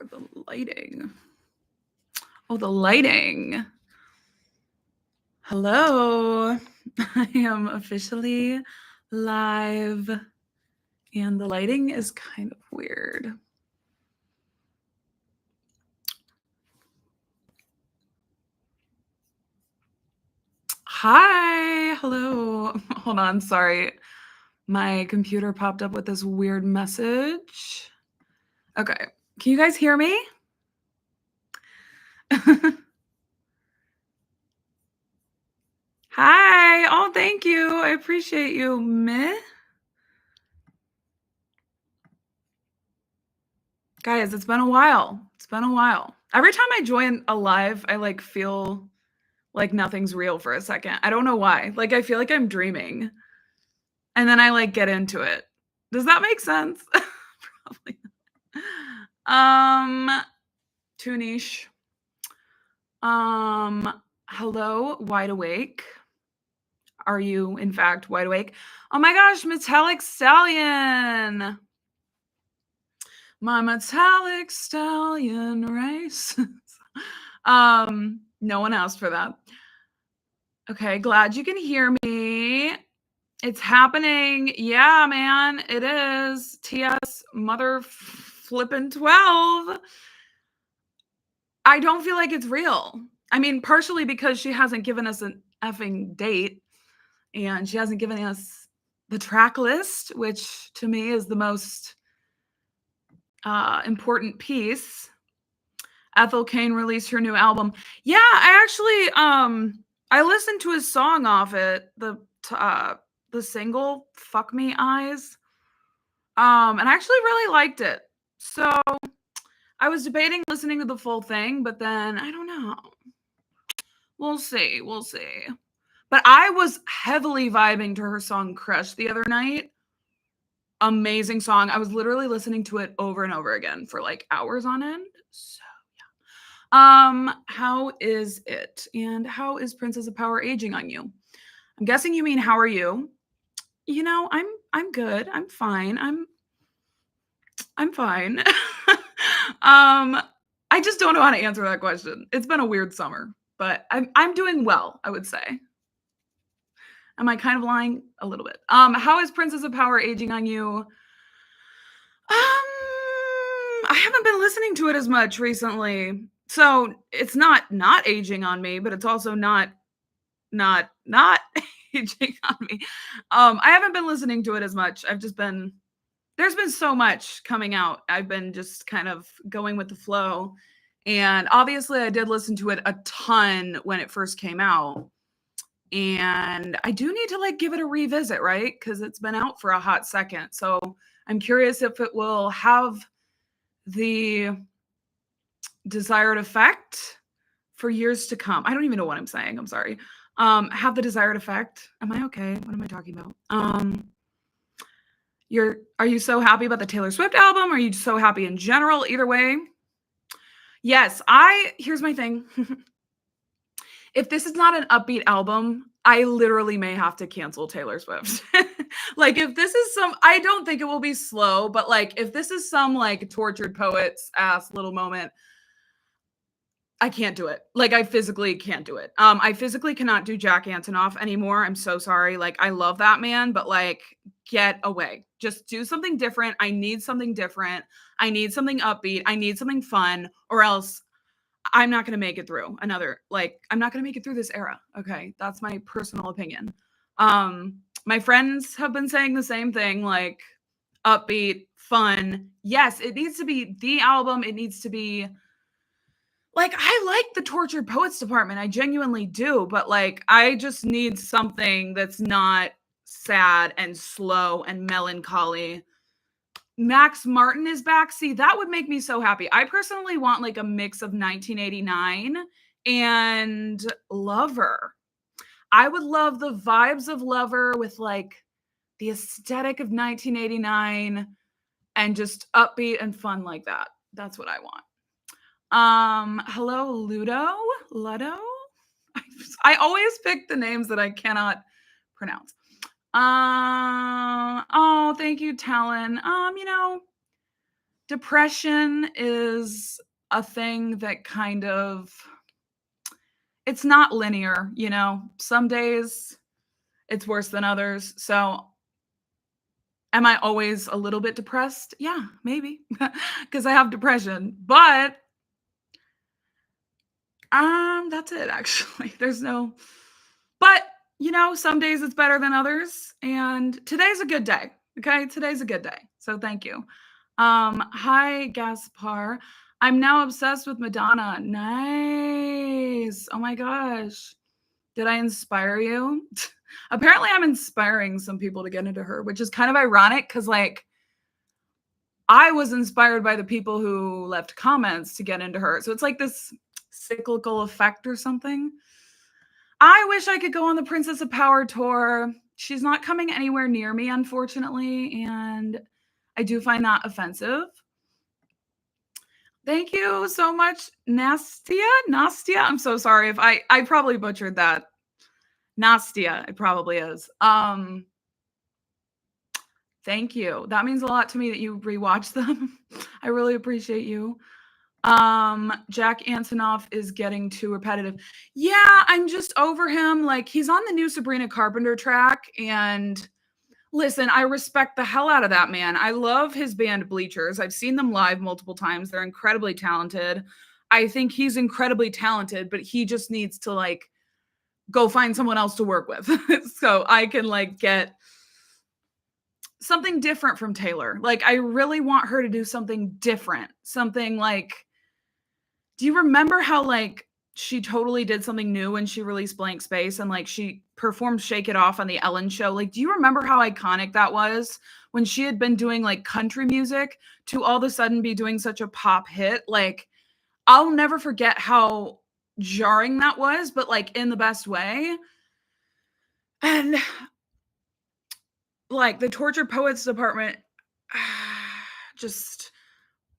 or the lighting? Oh, the lighting. Hello. I am officially live, and the lighting is kind of weird. Hi. Hello. Hold on. Sorry. My computer popped up with this weird message. Okay. Can you guys hear me? Hi. Oh, thank you. I appreciate you. Meh. Guys, it's been a while. It's been a while. Every time I join a live, I like feel like nothing's real for a second. I don't know why. Like I feel like I'm dreaming. And then I like get into it. Does that make sense? Probably. Too niche. Hello, wide awake. Are you in fact wide awake? Oh my gosh, metallic stallion. My metallic stallion race. No one asked for that. Okay, glad you can hear me. It's happening. Yeah, man, it is. TS mother flippin' 12. I don't feel like it's real. I mean, partially because she hasn't given us an effing date and she hasn't given us the track list, which to me is the most important piece. Ethel Cain released her new album. Yeah, I actually I listened to his song off it, the single "Fuck Me Eyes," and I actually really liked it. So I was debating listening to the full thing, but then I don't know. We'll see. We'll see. But I was heavily vibing to her song "Crush" the other night. Amazing song. I was literally listening to it over and over again for like hours on end. So how is it? And how is Princess of Power aging on you? I'm guessing you mean how are you? You know, I'm good. I'm fine. I'm fine. I just don't know how to answer that question. It's been a weird summer, but I'm doing well, I would say. Am I kind of lying? A little bit. How is Princess of Power aging on you? I haven't been listening to it as much recently. So it's not aging on me, but it's also not aging on me. I haven't been listening to it as much. There's been so much coming out. I've been just kind of going with the flow. And obviously I did listen to it a ton when it first came out. And I do need to like give it a revisit, right? Because it's been out for a hot second. So I'm curious if it will have the desired effect for years to come. I don't even know what I'm saying. I'm sorry. Have the desired effect. Am I okay? What am I talking about? Are you so happy about the Taylor Swift album? Are you so happy in general? Either way. Yes, here's my thing. If this is not an upbeat album, I literally may have to cancel Taylor Swift. Like if this is I don't think it will be slow, but like if this is some like tortured poets ass little moment, I can't do it. Like I physically can't do it. I physically cannot do Jack Antonoff anymore. I'm so sorry. Like I love that man, but like get away. Just do something different. I need something different. I need something upbeat. I need something fun, or else I'm not going to make it through I'm not going to make it through this era. Okay. That's my personal opinion. My friends have been saying the same thing, like upbeat, fun. Yes, it needs to be the album. It needs to be like, I like the Tortured Poets department. I genuinely do. But like, I just need something that's not sad and slow and melancholy. Max Martin is back. See, that would make me so happy. I personally want like a mix of 1989 and Lover. I would love the vibes of Lover with like the aesthetic of 1989 and just upbeat and fun like that. That's what I want. Hello, Ludo. I always pick the names that I cannot pronounce. Oh, thank you, Talon. depression is a thing that kind of it's not linear, you know? Some days it's worse than others. So, am I always a little bit depressed? Yeah, maybe, because I have depression. But that's it actually. There's no but, you know, some days it's better than others, and today's a good day, okay? Today's a good day, so thank you. Hi, Gaspar. I'm now obsessed with Madonna. Nice. Oh my gosh. Did I inspire you? Apparently, I'm inspiring some people to get into her, which is kind of ironic because, like, I was inspired by the people who left comments to get into her. So it's like this cyclical effect or something. I wish I could go on the Princess of Power tour. She's not coming anywhere near me, unfortunately, and I do find that offensive. Thank you so much, Nastia. Nastia. I'm so sorry if I probably butchered that. Nastia, it probably is. Thank you. That means a lot to me that you rewatch them. I really appreciate you. Jack Antonoff is getting too repetitive. Yeah, I'm just over him. Like, he's on the new Sabrina Carpenter track, and listen, I respect the hell out of that man. I love his band Bleachers. I've seen them live multiple times. They're incredibly talented. I think he's incredibly talented, but he just needs to like go find someone else to work with. So I can like get something different from Taylor. Like, I really want her to do something different. Something like, do you remember how like she totally did something new when she released Blank Space and like she performed Shake It Off on the Ellen show? Like, do you remember how iconic that was when she had been doing like country music to all of a sudden be doing such a pop hit? Like, I'll never forget how jarring that was, but like in the best way. And like the Tortured Poets department just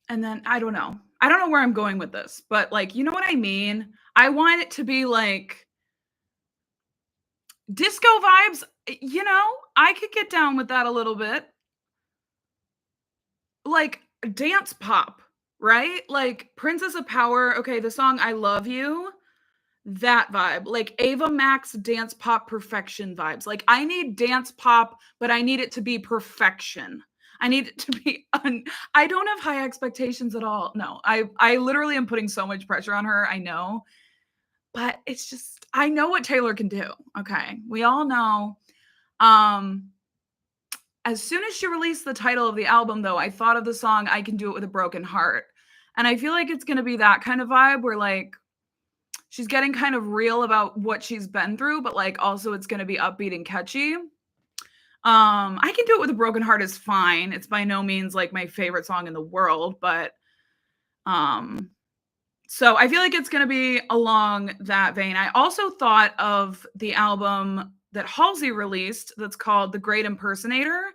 and then I don't know. I don't know where I'm going with this, but like, you know what I mean? I want it to be like disco vibes, you know? I could get down with that a little bit. Like dance pop, right? Like Princess of Power, okay, the song I Love You, that vibe. Like Ava Max dance pop perfection vibes. Like I need dance pop, but I need it to be perfection. I need it to be I don't have high expectations at all. No. I literally am putting so much pressure on her. I know. But it's just I know what Taylor can do. Okay. We all know. As soon as she released the title of the album though, I thought of the song I Can Do It With a Broken Heart. And I feel like it's going to be that kind of vibe where like she's getting kind of real about what she's been through, but like also it's going to be upbeat and catchy. I Can Do It With a Broken Heart is fine. It's by no means like my favorite song in the world, but so I feel like it's going to be along that vein. I also thought of the album that Halsey released that's called The Great Impersonator.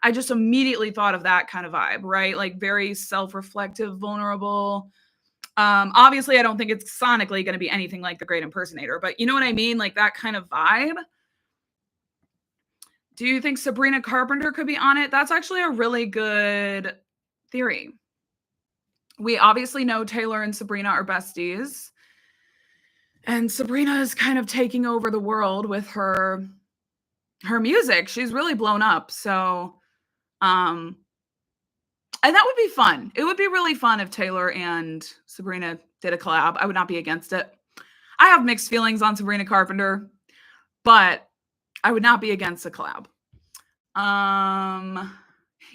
I just immediately thought of that kind of vibe, right? Like very self-reflective, vulnerable. Obviously, I don't think it's sonically going to be anything like The Great Impersonator, but you know what I mean? Like that kind of vibe. Do you think Sabrina Carpenter could be on it? That's actually a really good theory. We obviously know Taylor and Sabrina are besties. And Sabrina is kind of taking over the world with her music. She's really blown up. So, and that would be fun. It would be really fun if Taylor and Sabrina did a collab. I would not be against it. I have mixed feelings on Sabrina Carpenter, but I would not be against a collab.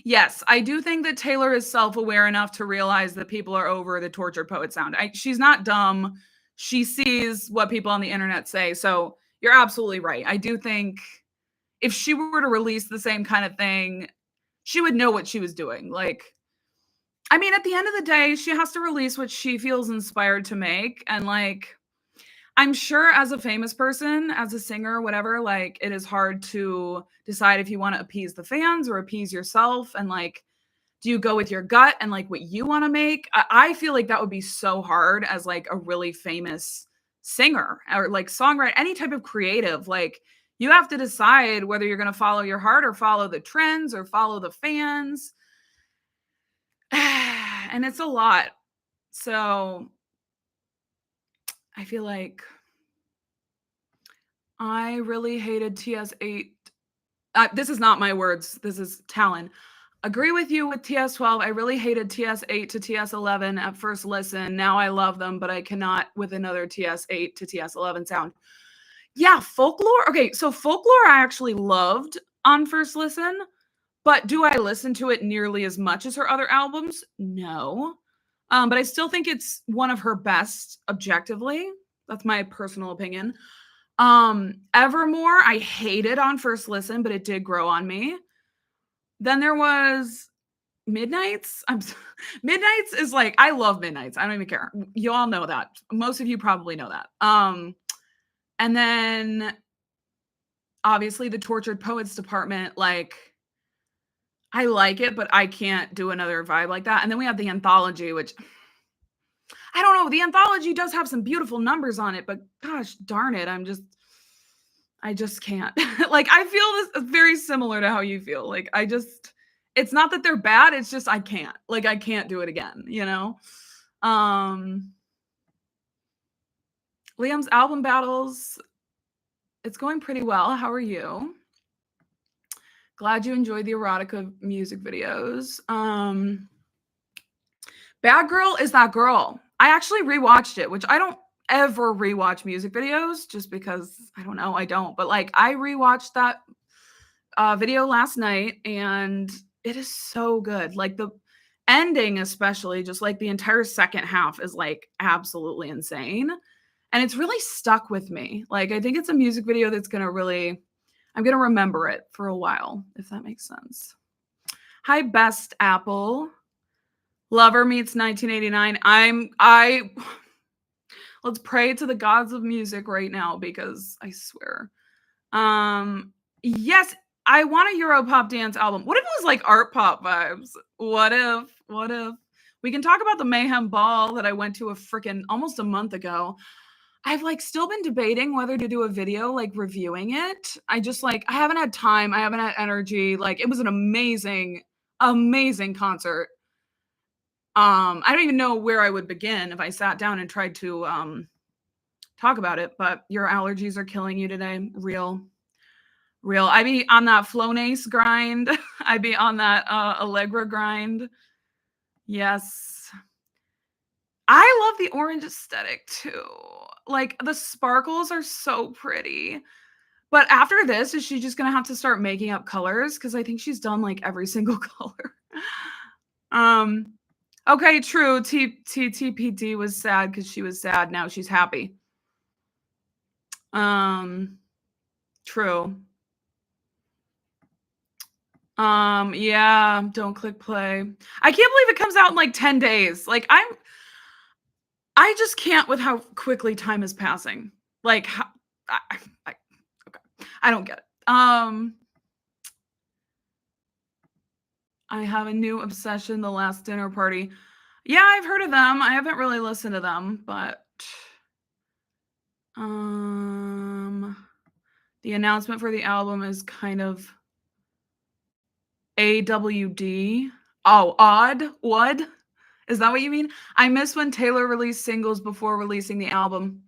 Yes, I do think that Taylor is self-aware enough to realize that people are over the Tortured Poet sound. She's not dumb. She sees what people on the internet say. So you're absolutely right. I do think if she were to release the same kind of thing, she would know what she was doing. Like, I mean, at the end of the day, she has to release what she feels inspired to make. And like, I'm sure as a famous person, as a singer, whatever, like it is hard to decide if you want to appease the fans or appease yourself. And like, do you go with your gut and like what you want to make? I feel like that would be so hard as like a really famous singer or like songwriter, any type of creative. Like you have to decide whether you're going to follow your heart or follow the trends or follow the fans. and it's a lot. So I feel like I really hated TS8. This is not my words. This is Talon. Agree with you with TS12. I really hated TS8 to TS11 at first listen. Now I love them, but I cannot with another TS8 to TS11 sound. Yeah, Folklore. Okay, so Folklore I actually loved on first listen, but do I listen to it nearly as much as her other albums? No. But I still think it's one of her best objectively. That's my personal opinion. Evermore, I hated on first listen, but it did grow on me. Then there was Midnights. Midnights is like, I love Midnights. I don't even care. You all know that. Most of you probably know that. And then obviously the Tortured Poets Department, like, I like it, but I can't do another vibe like that. And then we have the anthology, which I don't know. The anthology does have some beautiful numbers on it, but gosh darn it, I just can't. Like, I feel this very similar to how you feel. Like, it's not that they're bad, it's just I can't. Like, I can't do it again, you know? Liam's album battles, it's going pretty well. How are you? Glad you enjoyed the erotica music videos. Bad Girl is that girl. I actually rewatched it, which I don't ever rewatch music videos just because I don't know, I don't. But like, I rewatched that video last night and it is so good. Like, the ending, especially, just like the entire second half is like absolutely insane. And it's really stuck with me. Like, I think it's a music video that's I'm going to remember it for a while, if that makes sense. Hi, Best Apple. Lover meets 1989. Let's pray to the gods of music right now, because I swear. Yes, I want a Europop dance album. What if it was like art pop vibes? What if? We can talk about the Mayhem ball that I went to almost a month ago. I've like still been debating whether to do a video like reviewing it. I haven't had time. I haven't had energy. Like, it was an amazing concert. I don't even know where I would begin if I sat down and tried to talk about it, but your allergies are killing you today. Real. I be on that Flonase grind. I be on that Allegra grind. Yes. I love the orange aesthetic too. Like, the sparkles are so pretty. But after this, is she just gonna have to start making up colors? Because I think she's done like every single color. Okay, true. TTPD was sad because she was sad. Now she's happy. True. Yeah, don't click play. I can't believe it comes out in like 10 days. Like, I just can't with how quickly time is passing. Like, okay. I don't get it. I have a new obsession, The Last Dinner Party. Yeah, I've heard of them. I haven't really listened to them, but the announcement for the album is kind of AWD. Oh, odd? What? Is that what you mean? I miss when Taylor released singles before releasing the album.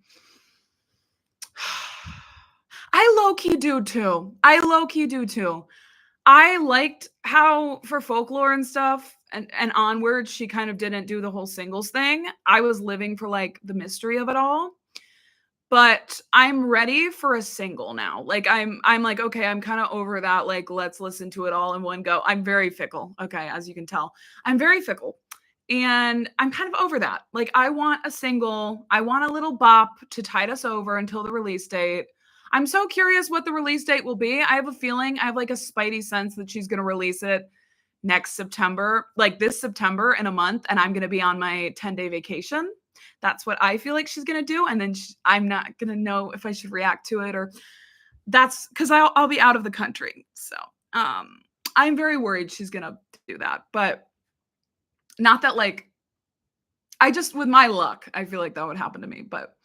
I low-key do too. I liked how for Folklore and stuff and onward, she kind of didn't do the whole singles thing. I was living for like the mystery of it all. But I'm ready for a single now. Like, I'm like, okay, I'm kind of over that. Like, let's listen to it all in one go. I'm very fickle. Okay, as you can tell, I'm very fickle. And I'm kind of over that. Like, I want a single. I want a little bop to tide us over until the release date. I'm so curious what the release date will be. I have a feeling, I have like a spidey sense that she's going to release it next September, like this September in a month, and I'm going to be on my 10-day vacation. That's what I feel like she's going to do. And then I'm not going to know if I should react to it, or that's because I'll be out of the country. So I'm very worried she's going to do that. But not that, like, with my luck, I feel like that would happen to me. But,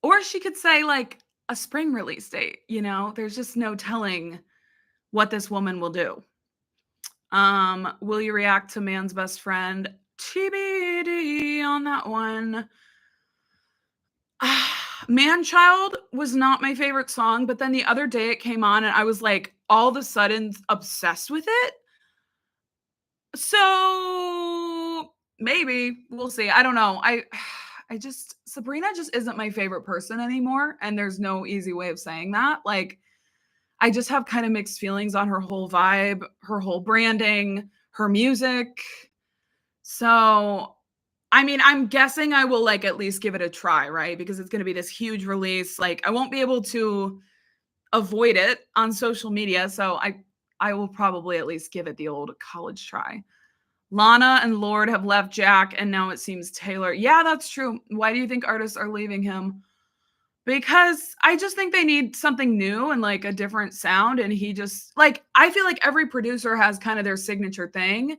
or she could say like a spring release date, you know, there's just no telling what this woman will do. Will you react to Man's Best Friend? TBD on that one. Man-Child was not my favorite song, but then the other day it came on and I was like all of a sudden obsessed with it. So maybe we'll see. I don't know. I just Sabrina just isn't my favorite person anymore, and there's no easy way of saying that. Like I just have kind of mixed feelings on her whole vibe, her whole branding, her music. So, I mean, I'm guessing I will like at least give it a try, right? Because it's going to be this huge release. Like I won't be able to avoid it on social media, so I will probably at least give it the old college try. Lana and Lord have left Jack, and now it seems Taylor. Yeah, that's true. Why do you think artists are leaving him? Because I just think they need something new and like a different sound. And he just like, I feel like every producer has kind of their signature thing.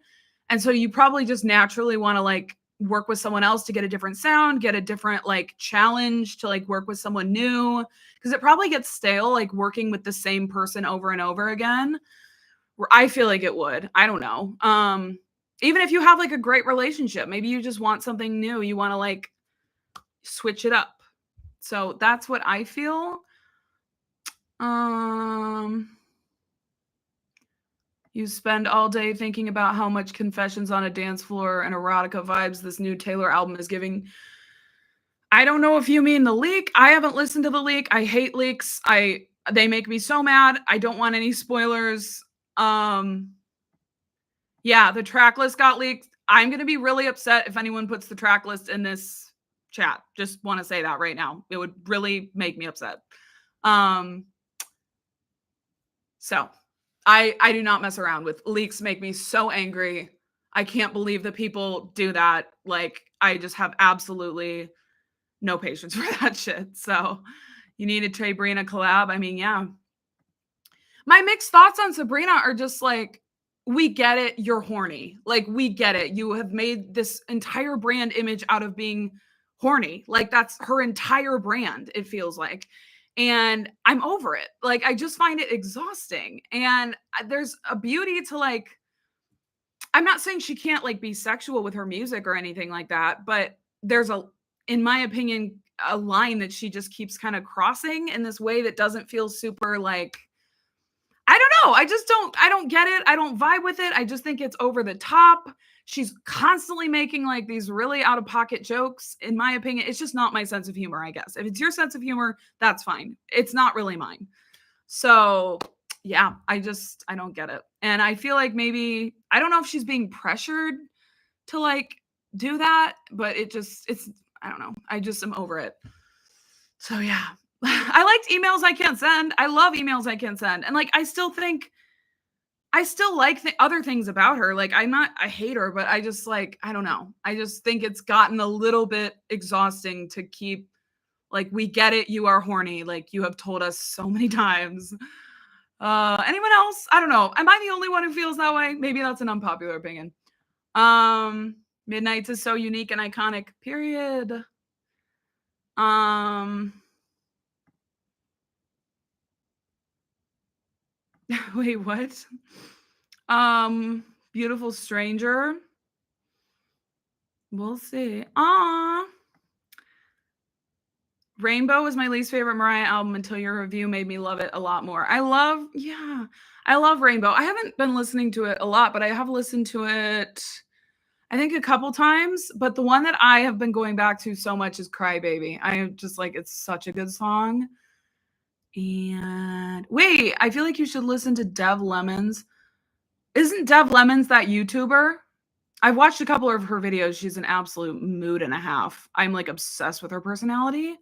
And so you probably just naturally want to like work with someone else to get a different sound, get a different like challenge to like work with someone new. Cause it probably gets stale, like working with the same person over and over again. Where I feel like it would. I don't know. Even if you have like a great relationship, maybe you just want something new. You want to like switch it up. So that's what I feel. You spend all day thinking about how much confessions on a dance floor and erotica vibes this new Taylor album is giving. I don't know if you mean the leak. I haven't listened to the leak. I hate leaks. They make me so mad. I don't want any spoilers. Yeah, the track list got leaked. I'm going to be really upset if anyone puts the track list in this chat. Just want to say that right now. It would really make me upset. So I do not mess around with leaks. Make me so angry. I can't believe that people do that. Like I just have absolutely no patience for that shit. So you need a Sabrina collab. I mean, yeah. My mixed thoughts on Sabrina are just like, we get it. You're horny. Like we get it. You have made this entire brand image out of being horny. Like that's her entire brand. It feels like. And I'm over it. Like I just find it exhausting. And there's a beauty to like, I'm not saying she can't like be sexual with her music or anything like that, but there's in my opinion, a line that she just keeps kind of crossing in this way that doesn't feel super like, I don't know. I don't get it. I don't vibe with it. I just think it's over the top. She's constantly making like these really out of pocket jokes. In my opinion, it's just not my sense of humor, I guess. If it's your sense of humor, that's fine. It's not really mine. So yeah, I don't get it. And I feel like maybe, I don't know if she's being pressured to like do that, but I don't know. I just am over it. So yeah, I liked emails I can't send. I love emails I can't send. And like, I still like other things about her. Like I hate her, but I just like, I don't know. I just think it's gotten a little bit exhausting to keep like, we get it. You are horny. Like you have told us so many times. Anyone else? I don't know. Am I the only one who feels that way? Maybe that's an unpopular opinion. Midnight's is so unique and iconic, period. Wait, what? Beautiful Stranger. We'll see. Rainbow was my least favorite Mariah album until your review made me love it a lot more. I love Rainbow. I haven't been listening to it a lot, but I have listened to it, I think, a couple times. But the one that I have been going back to so much is Cry Baby. I am just like, it's such a good song. And wait, I feel like you should listen to Dev Lemons. Isn't Dev Lemons that YouTuber? I've watched a couple of her videos. She's an absolute mood and a half. I'm like obsessed with her personality.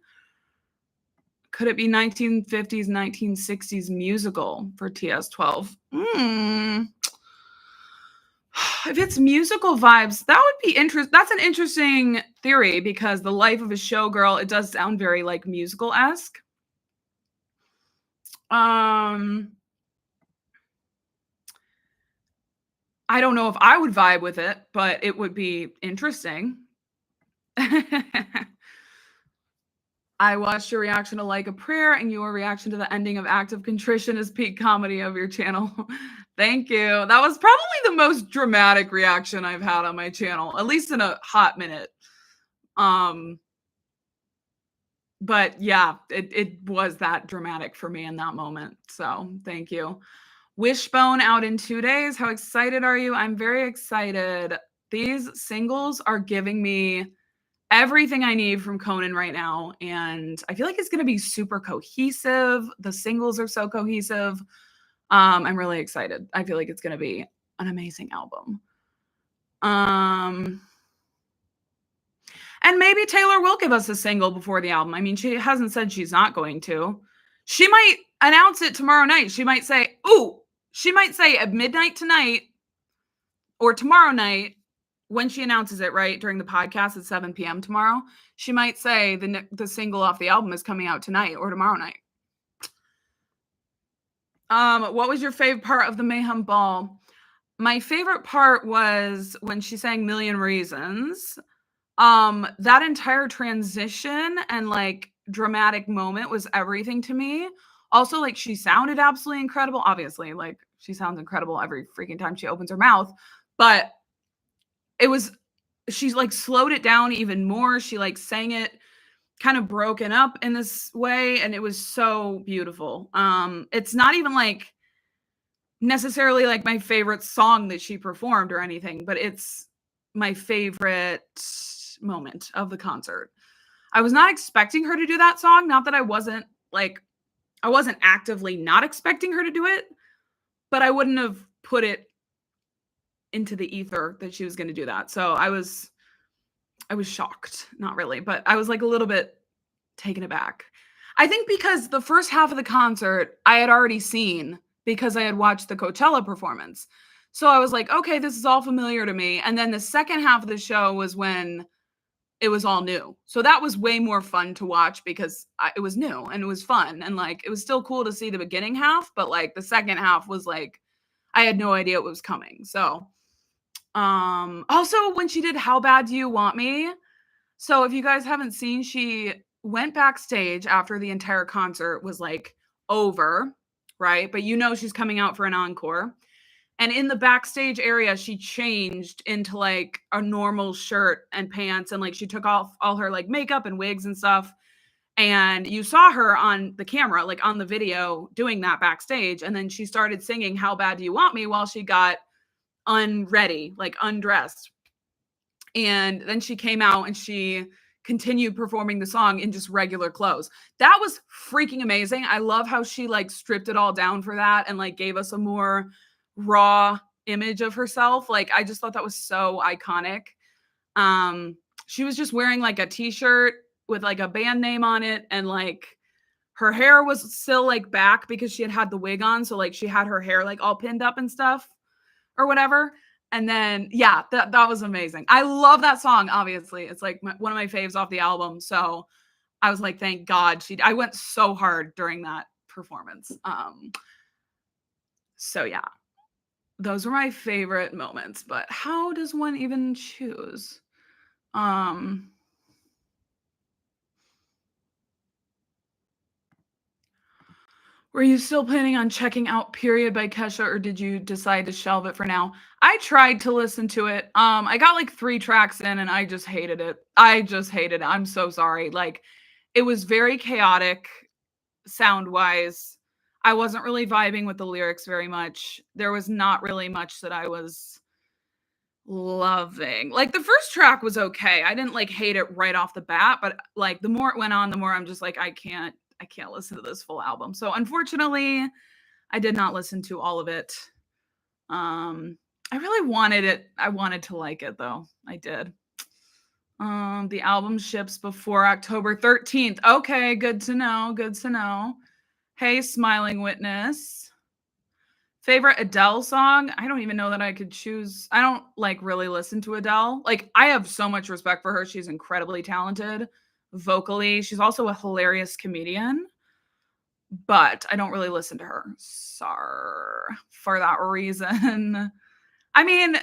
Could it be 1950s, 1960s musical for TS12? If it's musical vibes, that would be interesting. That's an interesting theory because the life of a showgirl, it does sound very like musical-esque. I don't know if I would vibe with it, but it would be interesting. I watched your reaction to Like a Prayer, and your reaction to the ending of Act of Contrition is peak comedy of your channel. Thank you. That was probably the most dramatic reaction I've had on my channel, at least in a hot minute. But yeah, it was that dramatic for me in that moment. So thank you. Wishbone out in 2 days. How excited are you? I'm very excited. These singles are giving me everything I need from Conan right now. And I feel like it's going to be super cohesive. The singles are so cohesive. I'm really excited. I feel like it's going to be an amazing album. And maybe Taylor will give us a single before the album. I mean, she hasn't said she's not going to. She might announce it tomorrow night. She might say at midnight tonight or tomorrow night, when she announces it, right, during the podcast at 7 p.m. tomorrow, she might say the single off the album is coming out tonight or tomorrow night. What was your favorite part of the Mayhem Ball? My favorite part was when she sang Million Reasons. That entire transition and like dramatic moment was everything to me. Also, like she sounded absolutely incredible. Obviously, like she sounds incredible every freaking time she opens her mouth, but she's like slowed it down even more. She like sang it kind of broken up in this way, and it was so beautiful. It's not even like necessarily like my favorite song that she performed or anything, but it's my favorite moment of the concert. I was not expecting her to do that song. Not that I wasn't actively not expecting her to do it, but I wouldn't have put it into the ether that she was going to do that. So I was shocked, not really, but I was like a little bit taken aback. I think because the first half of the concert I had already seen because I had watched the Coachella performance. So I was like, okay, this is all familiar to me. And then the second half of the show was when it was all new. So that was way more fun to watch because it was new and it was fun. And like, it was still cool to see the beginning half, but like the second half was like, I had no idea what was coming. So, also when she did How Bad Do You Want Me? So if you guys haven't seen, she went backstage after the entire concert was like over, right? But you know, she's coming out for an encore. And in the backstage area, she changed into like a normal shirt and pants. And like she took off all her like makeup and wigs and stuff. And you saw her on the camera, like on the video, doing that backstage. And then she started singing How Bad Do You Want Me while she got unready, like undressed. And then she came out and she continued performing the song in just regular clothes. That was freaking amazing. I love how she like stripped it all down for that and like gave us a more raw image of herself. Like I just thought that was so iconic. She was just wearing like a t-shirt with like a band name on it, and like her hair was still like back because she had the wig on, so like she had her hair like all pinned up and stuff or whatever. And then yeah, that was amazing. I love that song. Obviously, it's like one of my faves off the album. So I was like, thank God I went so hard during that performance. So yeah, those were my favorite moments. But how does one even choose? Were you still planning on checking out Period by Kesha, or did you decide to shelve it for now? I tried to listen to it. I got like 3 tracks in and I just hated it. I'm so sorry. Like it was very chaotic sound-wise. I wasn't really vibing with the lyrics very much. There was not really much that I was loving. Like the first track was okay. I didn't like hate it right off the bat, but like the more it went on, the more I'm just like I can't listen to this full album. So unfortunately, I did not listen to all of it. I really wanted it. I wanted to like it though. I did. The album ships before October 13th. Okay, good to know. Good to know. Hey, Smiling Witness. Favorite Adele song? I don't even know that I could choose. I don't like really listen to Adele. Like I have so much respect for her. She's incredibly talented vocally. She's also a hilarious comedian, but I don't really listen to her. Sorry for that reason. I mean,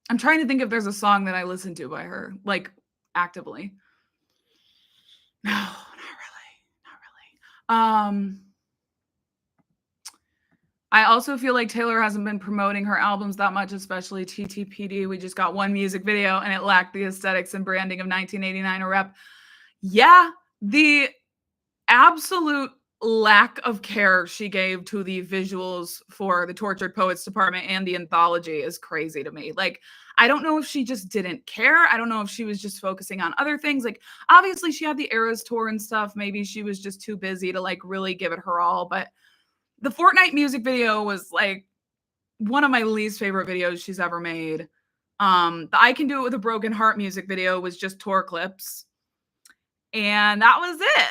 I'm trying to think if there's a song that I listen to by her, like actively. No, not really. Not really. I also feel like Taylor hasn't been promoting her albums that much, especially TTPD. We just got one music video and it lacked the aesthetics and branding of 1989 or Rep. Yeah, the absolute lack of care she gave to the visuals for the Tortured Poets department and the anthology is crazy to me. Like, I don't know if she just didn't care. I don't know if she was just focusing on other things. Like, obviously she had the Eras tour and stuff. Maybe she was just too busy to like really give it her all. But the Fortnite music video was like one of my least favorite videos she's ever made. The I Can Do It With a Broken Heart music video was just tour clips. And that was it.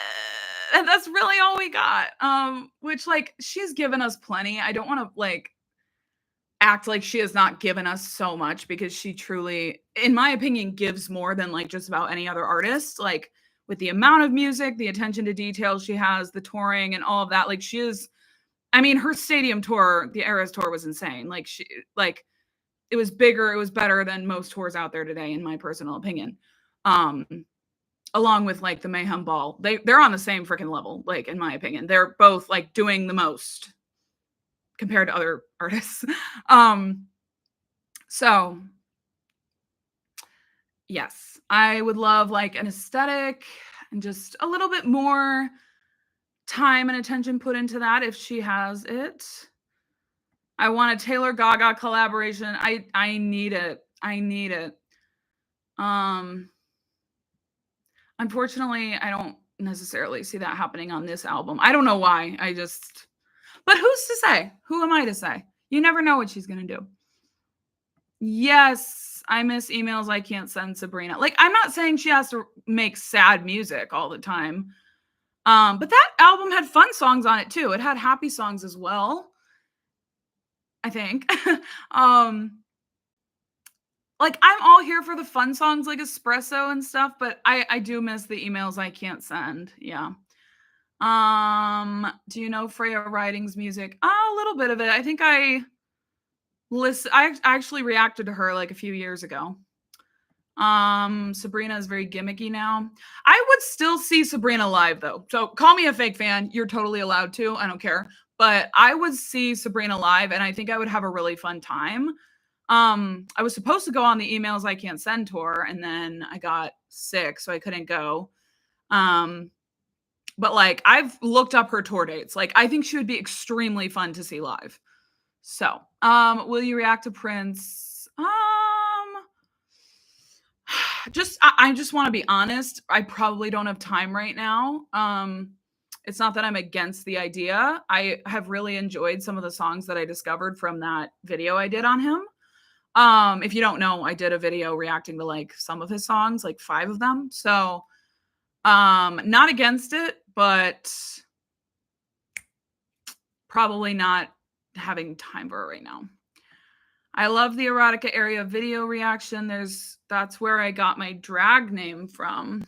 And that's really all we got. Which like she's given us plenty. I don't want to like act like she has not given us so much because she truly, in my opinion, gives more than like just about any other artist. Like with the amount of music, the attention to detail she has, the touring and all of that. Like she is, I mean, her stadium tour, the Eras tour was insane. Like she, like it was bigger, it was better than most tours out there today, in my personal opinion. Along with like the Mayhem Ball, they're on the same freaking level. Like in my opinion, they're both like doing the most compared to other artists. So yes, I would love like an aesthetic and just a little bit more time and attention put into that if she has it. I want a Taylor Gaga collaboration. I need it. I need it. Unfortunately, I don't necessarily see that happening on this album. I don't know why. But who's to say? Who am I to say? You never know what she's going to do. Yes, I miss emails I can't send Sabrina. Like, I'm not saying she has to make sad music all the time. But that album had fun songs on it too. It had happy songs as well, I think. Like I'm all here for the fun songs like Espresso and stuff, but I do miss the emails I can't send. Yeah. Do you know Freya Riding's music? A little bit of it. I think I actually reacted to her like a few years ago. Sabrina is very gimmicky now. I would still see Sabrina live though. So call me a fake fan. You're totally allowed to. I don't care. But I would see Sabrina live and I think I would have a really fun time. I was supposed to go on the emails I can't send tour and then I got sick, so I couldn't go. But like I've looked up her tour dates. Like I think she would be extremely fun to see live. So, will you react to Prince? I just want to be honest. I probably don't have time right now. It's not that I'm against the idea. I have really enjoyed some of the songs that I discovered from that video I did on him. If you don't know, I did a video reacting to like some of his songs, like 5 of them. So, not against it, but probably not having time for it right now. I love the erotica area video reaction. That's where I got my drag name from.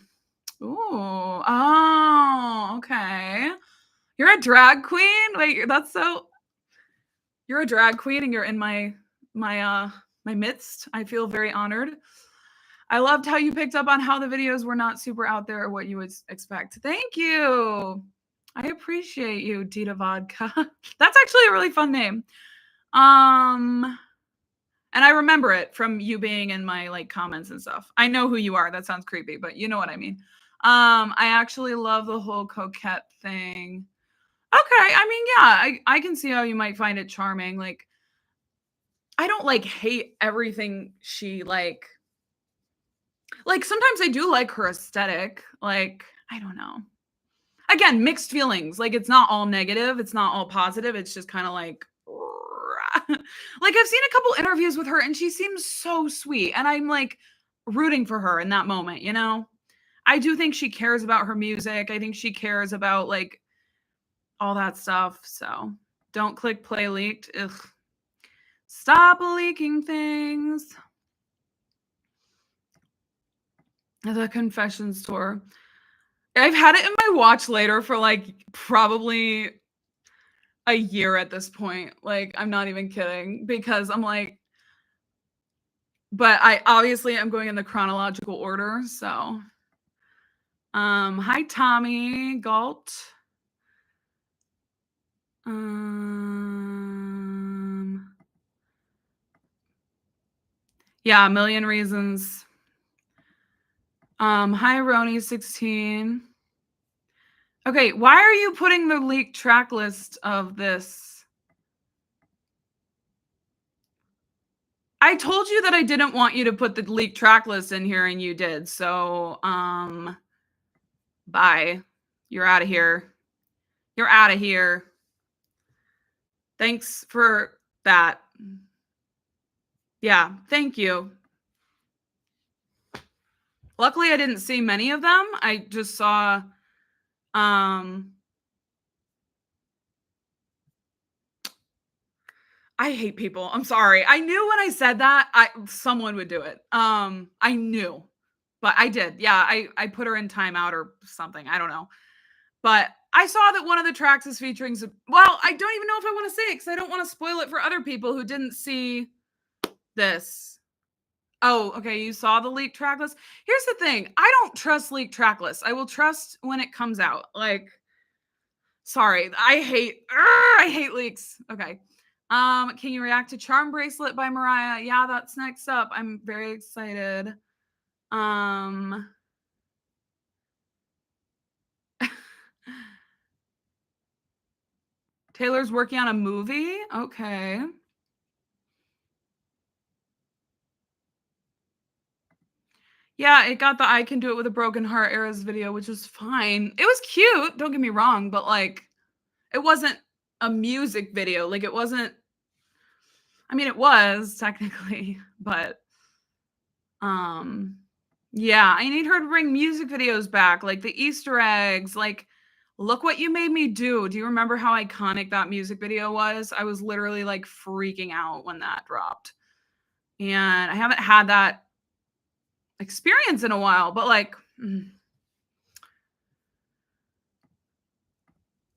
Ooh, oh, okay. You're a drag queen? Wait, you're a drag queen and you're in my midst. I feel very honored. I loved how you picked up on how the videos were not super out there or what you would expect. Thank you. I appreciate you, Dita Vodka. That's actually a really fun name. And I remember it from you being in my like comments and stuff. I know who you are. That sounds creepy, but you know what I mean. I actually love the whole coquette thing. Okay, I mean, yeah, I can see how you might find it charming. Like, I don't like hate everything she like sometimes I do like her aesthetic. Like, I don't know. Again, mixed feelings. Like it's not all negative, it's not all positive. It's just kind of like like I've seen a couple interviews with her and she seems so sweet and I'm like rooting for her in that moment, you know? I do think she cares about her music. I think she cares about like all that stuff. So, don't click play leaked. Ugh. Stop leaking things. The Confessions tour. I've had it in my watch later for like probably a year at this point. Like, I'm not even kidding because I'm like, but I obviously am going in the chronological order. So, hi, Tommy Galt. Yeah, A Million Reasons. Hi, Roni16. Okay, why are you putting the leaked track list of this? I told you that I didn't want you to put the leaked track list in here, and you did. So, bye. You're out of here. You're out of here. Thanks for that. Yeah, thank you. Luckily, I didn't see many of them. I just saw, I hate people. I'm sorry. I knew when I said that, someone would do it. I knew, but I did. Yeah, I put her in timeout or something. I don't know. But I saw that one of the tracks is featuring well, I don't even know if I want to say it because I don't want to spoil it for other people who didn't see this. Oh, okay. You saw the leaked track list. Here's the thing. I don't trust leaked track lists. I will trust when it comes out. Like, sorry. I hate leaks. Okay. Can you react to Charm Bracelet by Mariah? Yeah, that's next up. I'm very excited. Taylor's working on a movie. Okay. Yeah, it got the I Can Do It With a Broken Heart Eras video, which was fine. It was cute, don't get me wrong, but like it wasn't a music video. Like it wasn't, I mean it was technically, but yeah, I need her to bring music videos back, like the Easter eggs, like Look What You Made Me Do. Do you remember how iconic that music video was? I was literally like freaking out when that dropped. And I haven't had that experience in a while, but like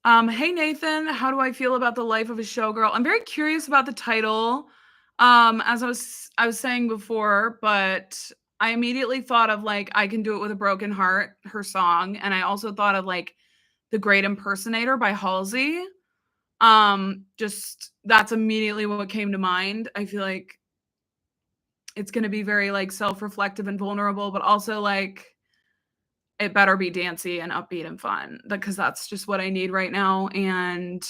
hey Nathan, how do I feel about the life of a showgirl? I'm very curious about the title. As I was saying before, but I immediately thought of like I Can Do It With a Broken Heart, her song, and I also thought of like The Great Impersonator by Halsey. Just that's immediately what came to mind. I feel like it's going to be very like self-reflective and vulnerable, but also like it better be dancey and upbeat and fun because that's just what I need right now. And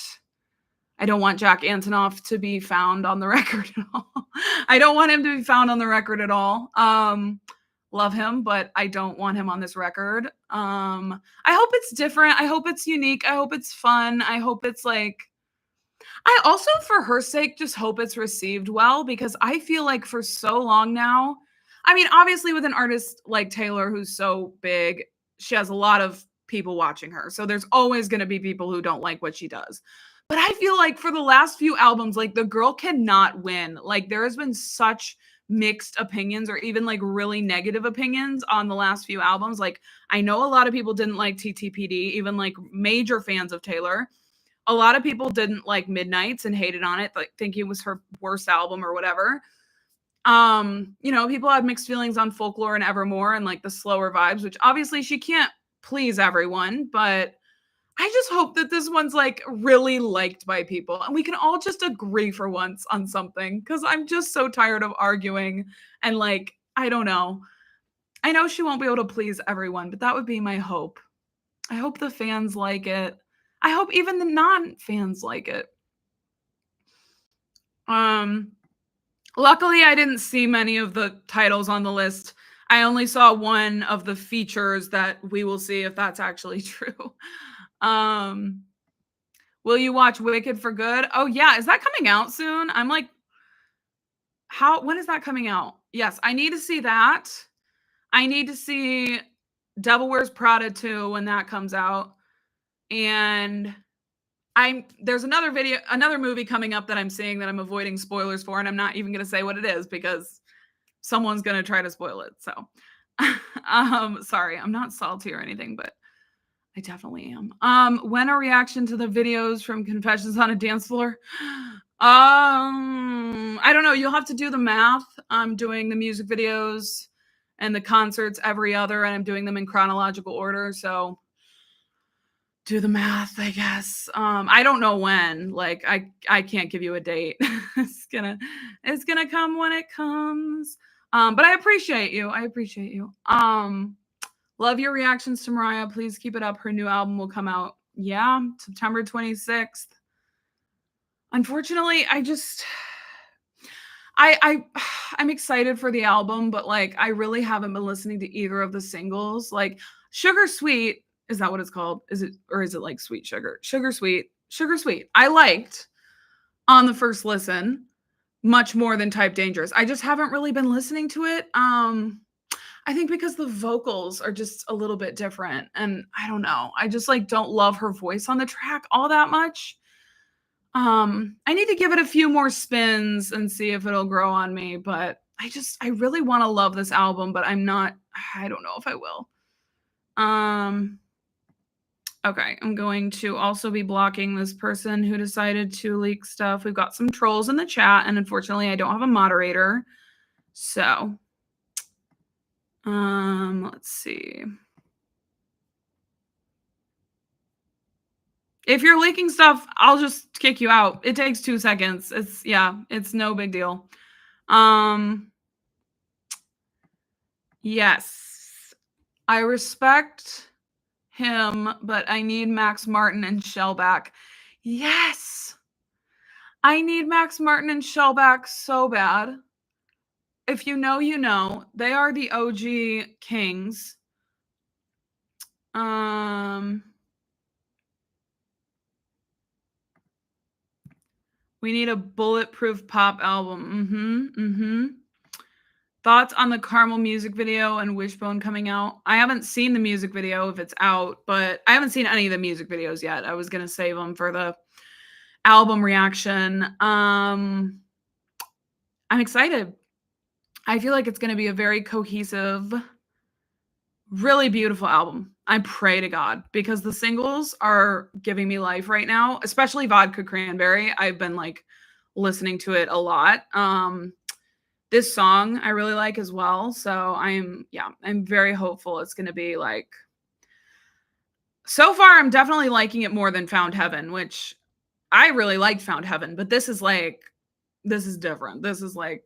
I don't want Jack Antonoff to be found on the record at all. I don't want him to be found on the record at all. Love him, but I don't want him on this record. I hope it's different. I hope it's unique. I hope it's fun. I hope it's like, I also, for her sake, just hope it's received well because I feel like for so long now, I mean, obviously with an artist like Taylor who's so big, she has a lot of people watching her. So there's always going to be people who don't like what she does. But I feel like for the last few albums, like the girl cannot win. Like there has been such mixed opinions or even like really negative opinions on the last few albums. Like I know a lot of people didn't like TTPD, even like major fans of Taylor. A lot of people didn't like Midnights and hated on it, like thinking it was her worst album or whatever. You know, people had mixed feelings on Folklore and Evermore and like the slower vibes, which obviously she can't please everyone, but I just hope that this one's like really liked by people and we can all just agree for once on something because I'm just so tired of arguing and like, I don't know. I know she won't be able to please everyone, but that would be my hope. I hope the fans like it. I hope even the non-fans like it. Luckily I didn't see many of the titles on the list. I only saw one of the features that we will see if that's actually true. Will you watch Wicked for Good? Oh yeah, is that coming out soon? I'm like, when is that coming out? Yes, I need to see that. I need to see Devil Wears Prada 2 when that comes out. And there's another movie coming up that I'm seeing that I'm avoiding spoilers for, and I'm not even gonna say what it is because someone's gonna try to spoil it. So sorry, I'm not salty or anything, but I definitely am. When a reaction to the videos from Confessions on a Dance Floor? I don't know. You'll have to do the math. I'm doing the music videos and the concerts every other, and I'm doing them in chronological order. So do the math, I guess. I don't know when. Like, I can't give you a date. It's gonna come when it comes. But I appreciate you. I appreciate you. Love your reactions to Mariah. Please keep it up. Her new album will come out, yeah, September 26th. Unfortunately, I I'm excited for the album, but like I really haven't been listening to either of the singles. Like Sugar Sweet, is that what it's called? Is it, or is it like Sweet Sugar? Sugar Sweet. Sugar Sweet. I liked on the first listen much more than Type Dangerous. I just haven't really been listening to it. I think because the vocals are just a little bit different, and I don't know. I just like don't love her voice on the track all that much. I need to give it a few more spins and see if it'll grow on me, but I really want to love this album, but I don't know if I will. Okay, I'm going to also be blocking this person who decided to leak stuff. We've got some trolls in the chat, and unfortunately I don't have a moderator. So, let's see. If you're leaking stuff, I'll just kick you out. It takes 2 seconds. It's no big deal. Yes. I respect him, but I need Max Martin and Shell back. Yes. I need Max Martin and Shell back so bad. If you know, you know. They are the OG kings. We need a bulletproof pop album. Thoughts on the Caramel music video and Wishbone coming out? I haven't seen the music video if it's out, but I haven't seen any of the music videos yet. I was going to save them for the album reaction. I'm excited. I feel like it's going to be a very cohesive, really beautiful album. I pray to God, because the singles are giving me life right now, especially Vodka Cranberry. I've been like listening to it a lot. This song I really like as well. So I'm very hopeful it's going to be like, so far I'm definitely liking it more than Found Heaven, which I really liked Found Heaven, but this is different. This is like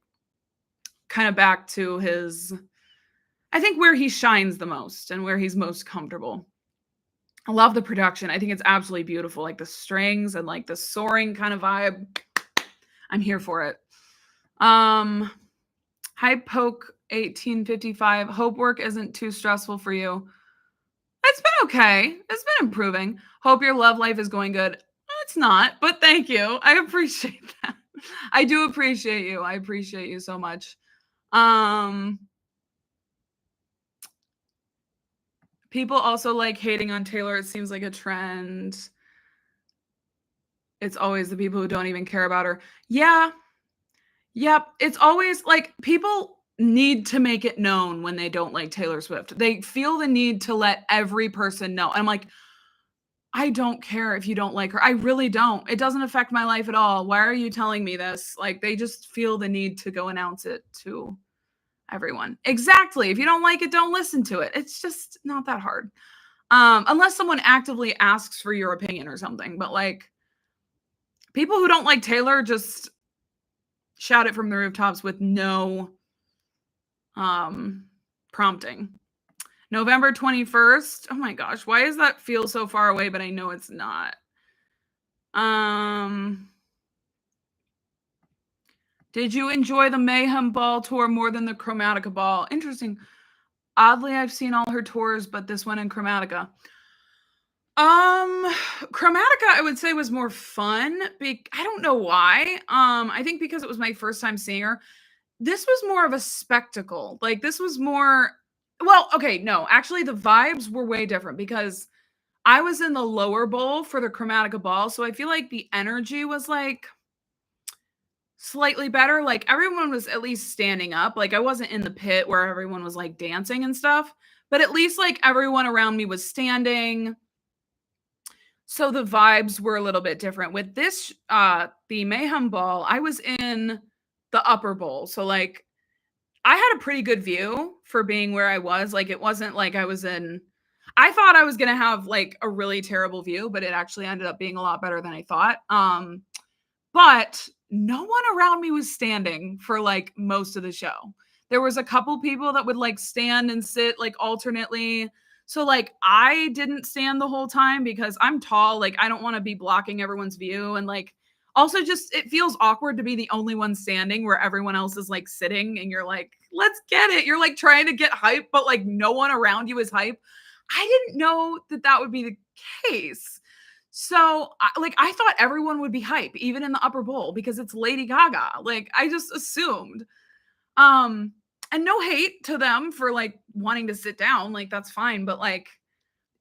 kind of back to his, I think, where he shines the most and where he's most comfortable. I love the production. I think it's absolutely beautiful. Like the strings and like the soaring kind of vibe. I'm here for it. Hi Poke 1855. Hope work isn't too stressful for you. It's been okay. It's been improving. Hope your love life is going good. It's not, but thank you. I appreciate that. I do appreciate you. I appreciate you so much. People also like hating on Taylor. It seems like a trend. It's always the people who don't even care about her. Yeah. Yep. It's always like people need to make it known when they don't like Taylor Swift. They feel the need to let every person know. And I'm like, I don't care if you don't like her. I really don't. It doesn't affect my life at all. Why are you telling me this? Like, they just feel the need to go announce it to everyone. Exactly. If you don't like it, don't listen to it. It's just not that hard. Unless someone actively asks for your opinion or something. But like, people who don't like Taylor just shout it from the rooftops with no prompting. November 21st. Oh my gosh, why does that feel so far away, but I know it's not? Did you enjoy the Mayhem Ball tour more than the Chromatica Ball? Interesting. Oddly, I've seen all her tours, but this one in Chromatica. Chromatica, I would say, was more fun. I don't know why. I think because it was my first time seeing her. This was more of a spectacle. Like, this was more, well, okay, no, actually the vibes were way different because I was in the lower bowl for the Chromatica Ball, so I feel like the energy was like slightly better. Like, everyone was at least standing up. Like, I wasn't in the pit where everyone was like dancing and stuff, but at least like everyone around me was standing. So the vibes were a little bit different. With this, the Mayhem Ball, I was in the upper bowl. So like, I had a pretty good view for being where I was. Like, it wasn't like I thought I was going to have like a really terrible view, but it actually ended up being a lot better than I thought. But no one around me was standing for like most of the show. There was a couple people that would like stand and sit like alternately. So like I didn't stand the whole time because I'm tall, like I don't want to be blocking everyone's view, and like also just it feels awkward to be the only one standing where everyone else is like sitting and you're like, let's get it. You're like trying to get hype, but like no one around you is hype. I didn't know that that would be the case. So, like, I thought everyone would be hype, even in the upper bowl, because it's Lady Gaga. Like, I just assumed. Um, and no hate to them for like wanting to sit down. Like, that's fine. But like,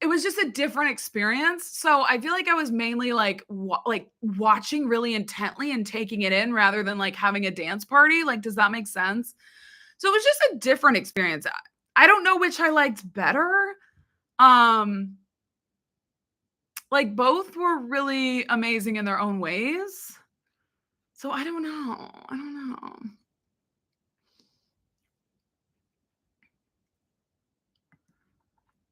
it was just a different experience. So I feel like I was mainly like like watching really intently and taking it in rather than like having a dance party. Like, does that make sense? So it was just a different experience. I don't know which I liked better. Um, like both were really amazing in their own ways. So I don't know. I don't know.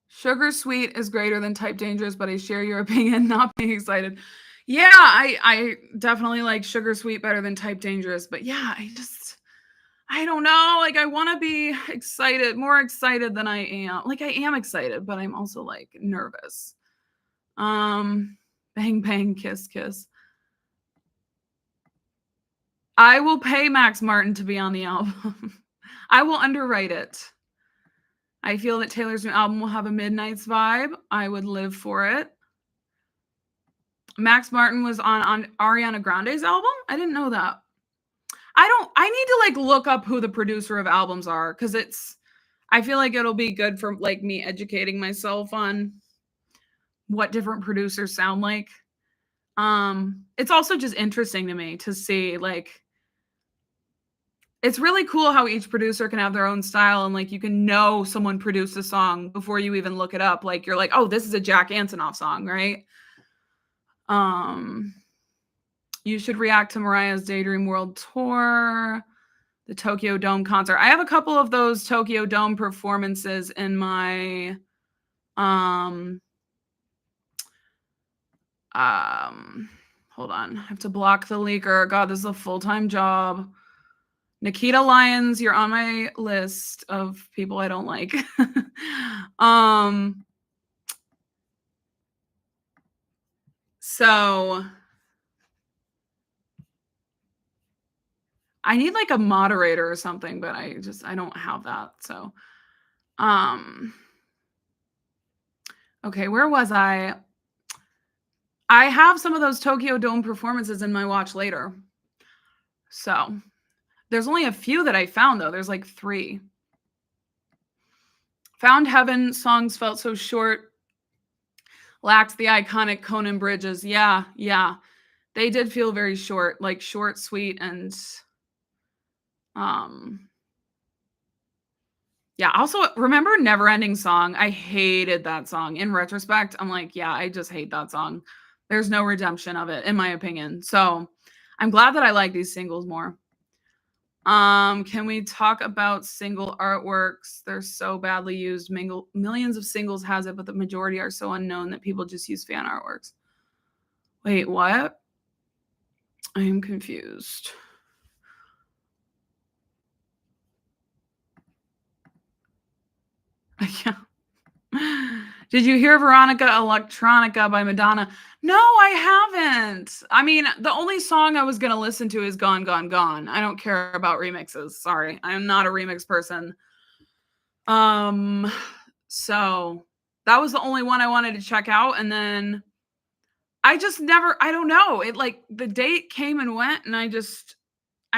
Sugar Sweet is greater than Type Dangerous, but I share your opinion, not being excited. Yeah, I definitely like Sugar Sweet better than Type Dangerous, but yeah, I don't know. Like I want to be excited, more excited than I am. Like I am excited, but I'm also like nervous. Bang bang kiss kiss. I will pay Max Martin to be on the album. I will underwrite it. I feel that Taylor's new album will have a Midnight's vibe. I would live for it. Max Martin was on Ariana Grande's album? I didn't know that. I need to like look up who the producer of albums are, because I feel like it'll be good for like me educating myself on what different producers sound like. It's also just interesting to me to see like it's really cool how each producer can have their own style, and like you can know someone produced a song before you even look it up. Like you're like, oh, this is a Jack Antonoff song, right? You should react to Mariah's Daydream World Tour, the Tokyo Dome concert. I have a couple of those Tokyo Dome performances in my hold on. I have to block the leaker. God, this is a full-time job. Nikita Lyons, you're on my list of people I don't like. So I need like a moderator or something, but I don't have that. So okay, where was I? I have some of those Tokyo Dome performances in my watch later. So there's only a few that I found, though. There's like 3. Found Heaven songs felt so short. Lacked the iconic Conan bridges. Yeah. They did feel very short, like short, sweet, and yeah. Also, remember Neverending Song? I hated that song. In retrospect, I'm like, yeah, I just hate that song. There's no redemption of it, in my opinion. So I'm glad that I like these singles more. Can we talk about single artworks? They're so badly used. Millions of singles has it, but the majority are so unknown that people just use fan artworks. Wait, what? I am confused. Yeah. Did you hear Veronica Electronica by Madonna? No, I haven't. I mean, the only song I was going to listen to is Gone, Gone, Gone. I don't care about remixes. Sorry. I am not a remix person. So that was the only one I wanted to check out. And then I don't know. It like the date came and went, and I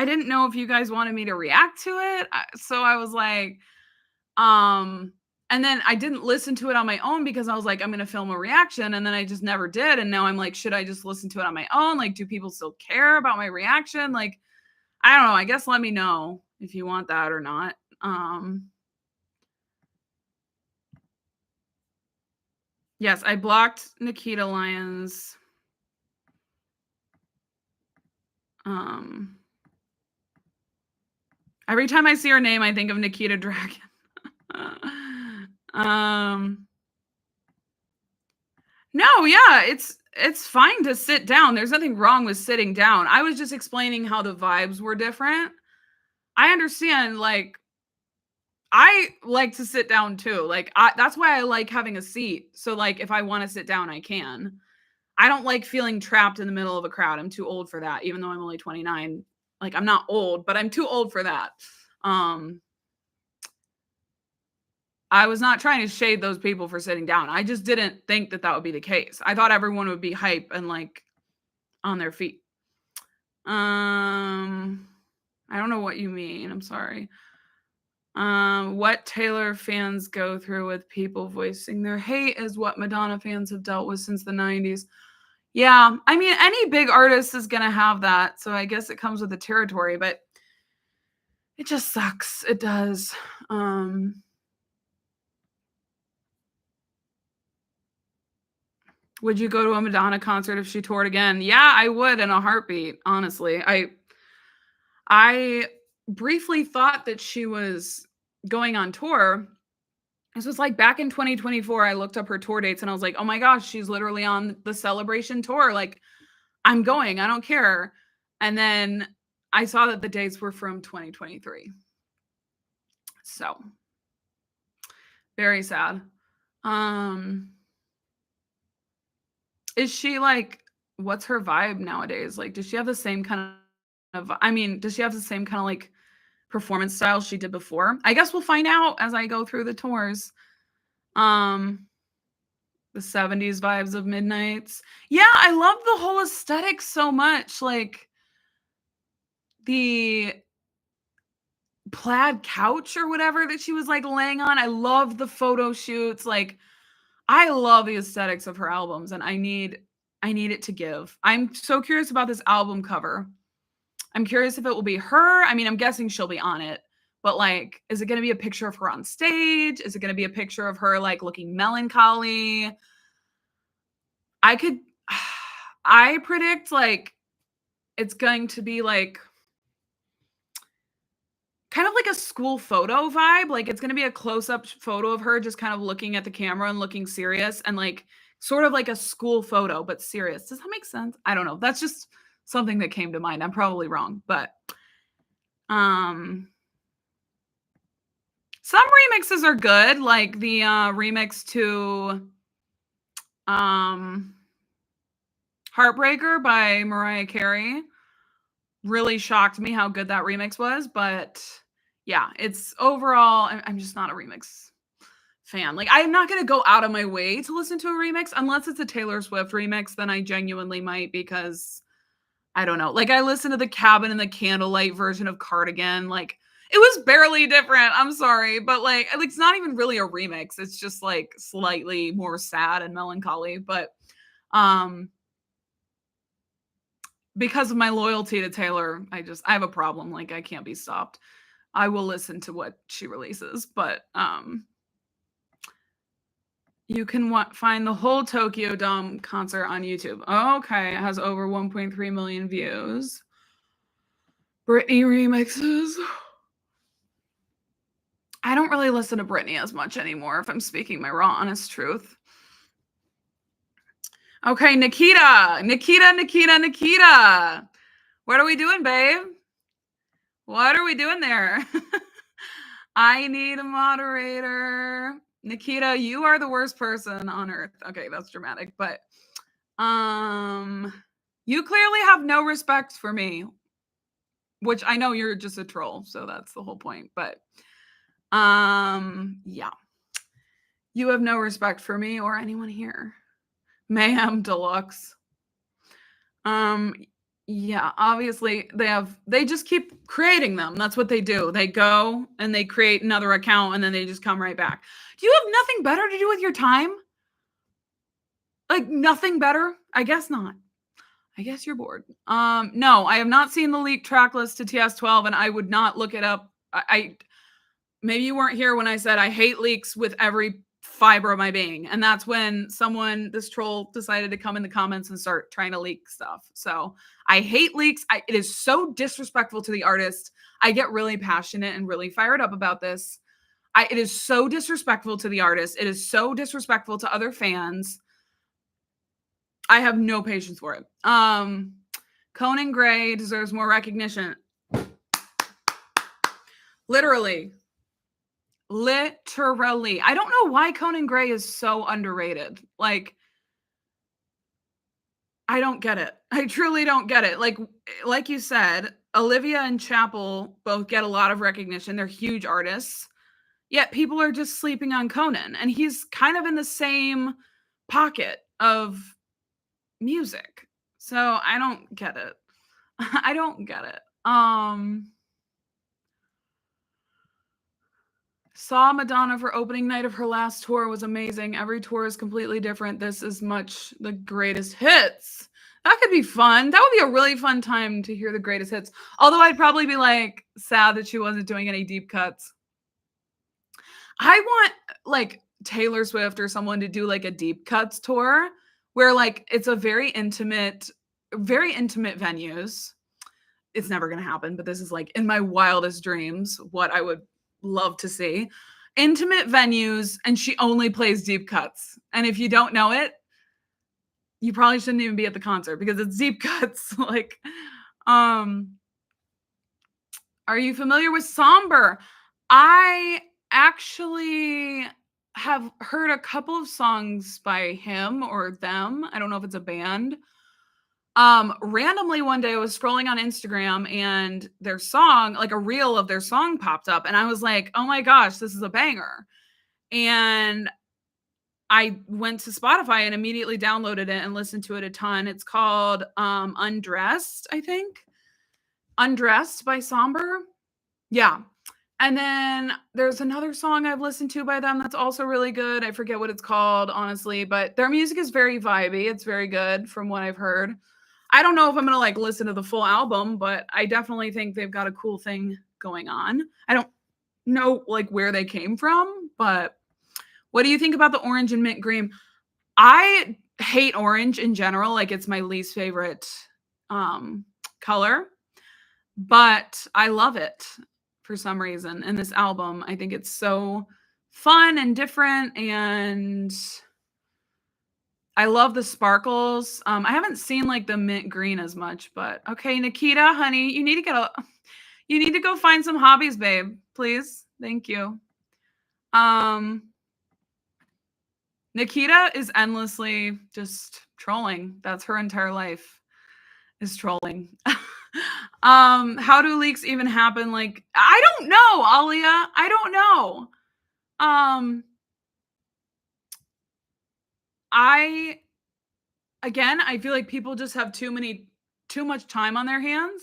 didn't know if you guys wanted me to react to it. So I was like, and then I didn't listen to it on my own because I was like, I'm going to film a reaction. And then I just never did. And now I'm like, should I just listen to it on my own? Like, do people still care about my reaction? Like, I don't know. I guess let me know if you want that or not. Yes, I blocked Nikita Lyons. Every time I see her name, I think of Nikita Dragon. No, yeah, it's fine to sit down. There's nothing wrong with sitting down. I was just explaining how the vibes were different. I understand, like, I like to sit down too. Like that's why I like having a seat. So like if I want to sit down, I can. I don't like feeling trapped in the middle of a crowd. I'm too old for that, even though I'm only 29. Like I'm not old, but I'm too old for that. I was not trying to shade those people for sitting down. I just didn't think that would be the case. I thought everyone would be hype and like on their feet. I don't know what you mean. I'm sorry. What Taylor fans go through with people voicing their hate is what Madonna fans have dealt with since the 90s. Yeah, I mean, any big artist is going to have that. So I guess it comes with the territory, but it just sucks. It does. Would you go to a Madonna concert if she toured again? Yeah, I would in a heartbeat, honestly. I briefly thought that she was going on tour. This was like back in 2024. I looked up her tour dates and I was like, oh my gosh, she's literally on the Celebration tour. Like, I'm going, I don't care. And then I saw that the dates were from 2023. So very sad. Is she like, what's her vibe nowadays? Like, does she have the same kind of, does she have the same kind of like performance style she did before? I guess we'll find out as I go through the tours. The 70s vibes of Midnights. Yeah, I love the whole aesthetic so much. Like the plaid couch or whatever that she was like laying on. I love the photo shoots. Like I love the aesthetics of her albums and I need it to give. I'm so curious about this album cover. I'm curious if it will be her. I mean, I'm guessing she'll be on it. But like, is it going to be a picture of her on stage? Is it going to be a picture of her like looking melancholy? I predict like it's going to be like kind of like a school photo vibe. Like it's going to be a close-up photo of her just kind of looking at the camera and looking serious and like sort of like a school photo, but serious. Does that make sense? I don't know. That's just something that came to mind. I'm probably wrong, but some remixes are good. Like the remix to Heartbreaker by Mariah Carey really shocked me how good that remix was. But yeah, it's overall, I'm just not a remix fan. Like I'm not going to go out of my way to listen to a remix unless it's a Taylor Swift remix. Then I genuinely might, because I don't know. Like I listened to the Cabin and the Candlelight version of Cardigan. Like it was barely different. I'm sorry, but like it's not even really a remix. It's just like slightly more sad and melancholy. But because of my loyalty to Taylor, I have a problem. Like I can't be stopped. I will listen to what she releases, but you can find the whole Tokyo Dome concert on YouTube. Okay, it has over 1.3 million views. Britney remixes. I don't really listen to Britney as much anymore, if I'm speaking my raw, honest truth. Okay, Nikita. What are we doing, babe? What are we doing there? I need a moderator. Nikita, you are the worst person on earth. Okay, that's dramatic, but you clearly have no respect for me, which I know you're just a troll, so that's the whole point. But yeah. You have no respect for me or anyone here. Mayhem Deluxe. Yeah, obviously they just keep creating them. That's what they do. They go and they create another account and then they just come right back. Do you have nothing better to do with your time? Like nothing better? I guess not. I guess you're bored. No, I have not seen the leaked track list to TS12 and I would not look it up. Maybe you weren't here when I said I hate leaks with every fiber of my being. And that's when this troll decided to come in the comments and start trying to leak stuff. So I hate leaks. It is so disrespectful to the artist. I get really passionate and really fired up about this. It is so disrespectful to the artist. It is so disrespectful to other fans. I have no patience for it. Conan Gray deserves more recognition. Literally. Literally. I don't know why Conan Gray is so underrated. Like, I don't get it. I truly don't get it. Like you said, Olivia and Chapel both get a lot of recognition. They're huge artists. Yet people are just sleeping on Conan, and he's kind of in the same pocket of music. So I don't get it. I don't get it. Saw Madonna for opening night of her last tour, was amazing. Every tour is completely different. This is much the greatest hits. That could be fun. That would be a really fun time to hear the greatest hits. Although I'd probably be like sad that she wasn't doing any deep cuts. I want like Taylor Swift or someone to do like a deep cuts tour where like it's a very intimate venues. It's never going to happen, but this is like in my wildest dreams what I would love to see. Intimate venues, and she only plays deep cuts. And if you don't know it, you probably shouldn't even be at the concert because it's deep cuts. Like, are you familiar with Somber? I actually have heard a couple of songs by him or them. I don't know if it's a band. Randomly one day I was scrolling on Instagram and their song, like a reel of their song popped up and I was like, oh my gosh, this is a banger. And I went to Spotify and immediately downloaded it and listened to it a ton. It's called Undressed, I think. Undressed by Somber. Yeah. And then there's another song I've listened to by them that's also really good. I forget what it's called, honestly, but their music is very vibey. It's very good from what I've heard. I don't know if I'm going to like listen to the full album, but I definitely think they've got a cool thing going on. I don't know like where they came from, but what do you think about the orange and mint green? I hate orange in general. Like it's my least favorite color, but I love it for some reason. And this album, I think it's so fun and different, and I love the sparkles. I haven't seen like the mint green as much, but okay, Nikita, honey, you need to go find some hobbies, babe, please. Thank you. Nikita is endlessly just trolling. That's her entire life, is trolling. How do leaks even happen? Like, I don't know, Alia. I don't know. I feel like people just have too much time on their hands.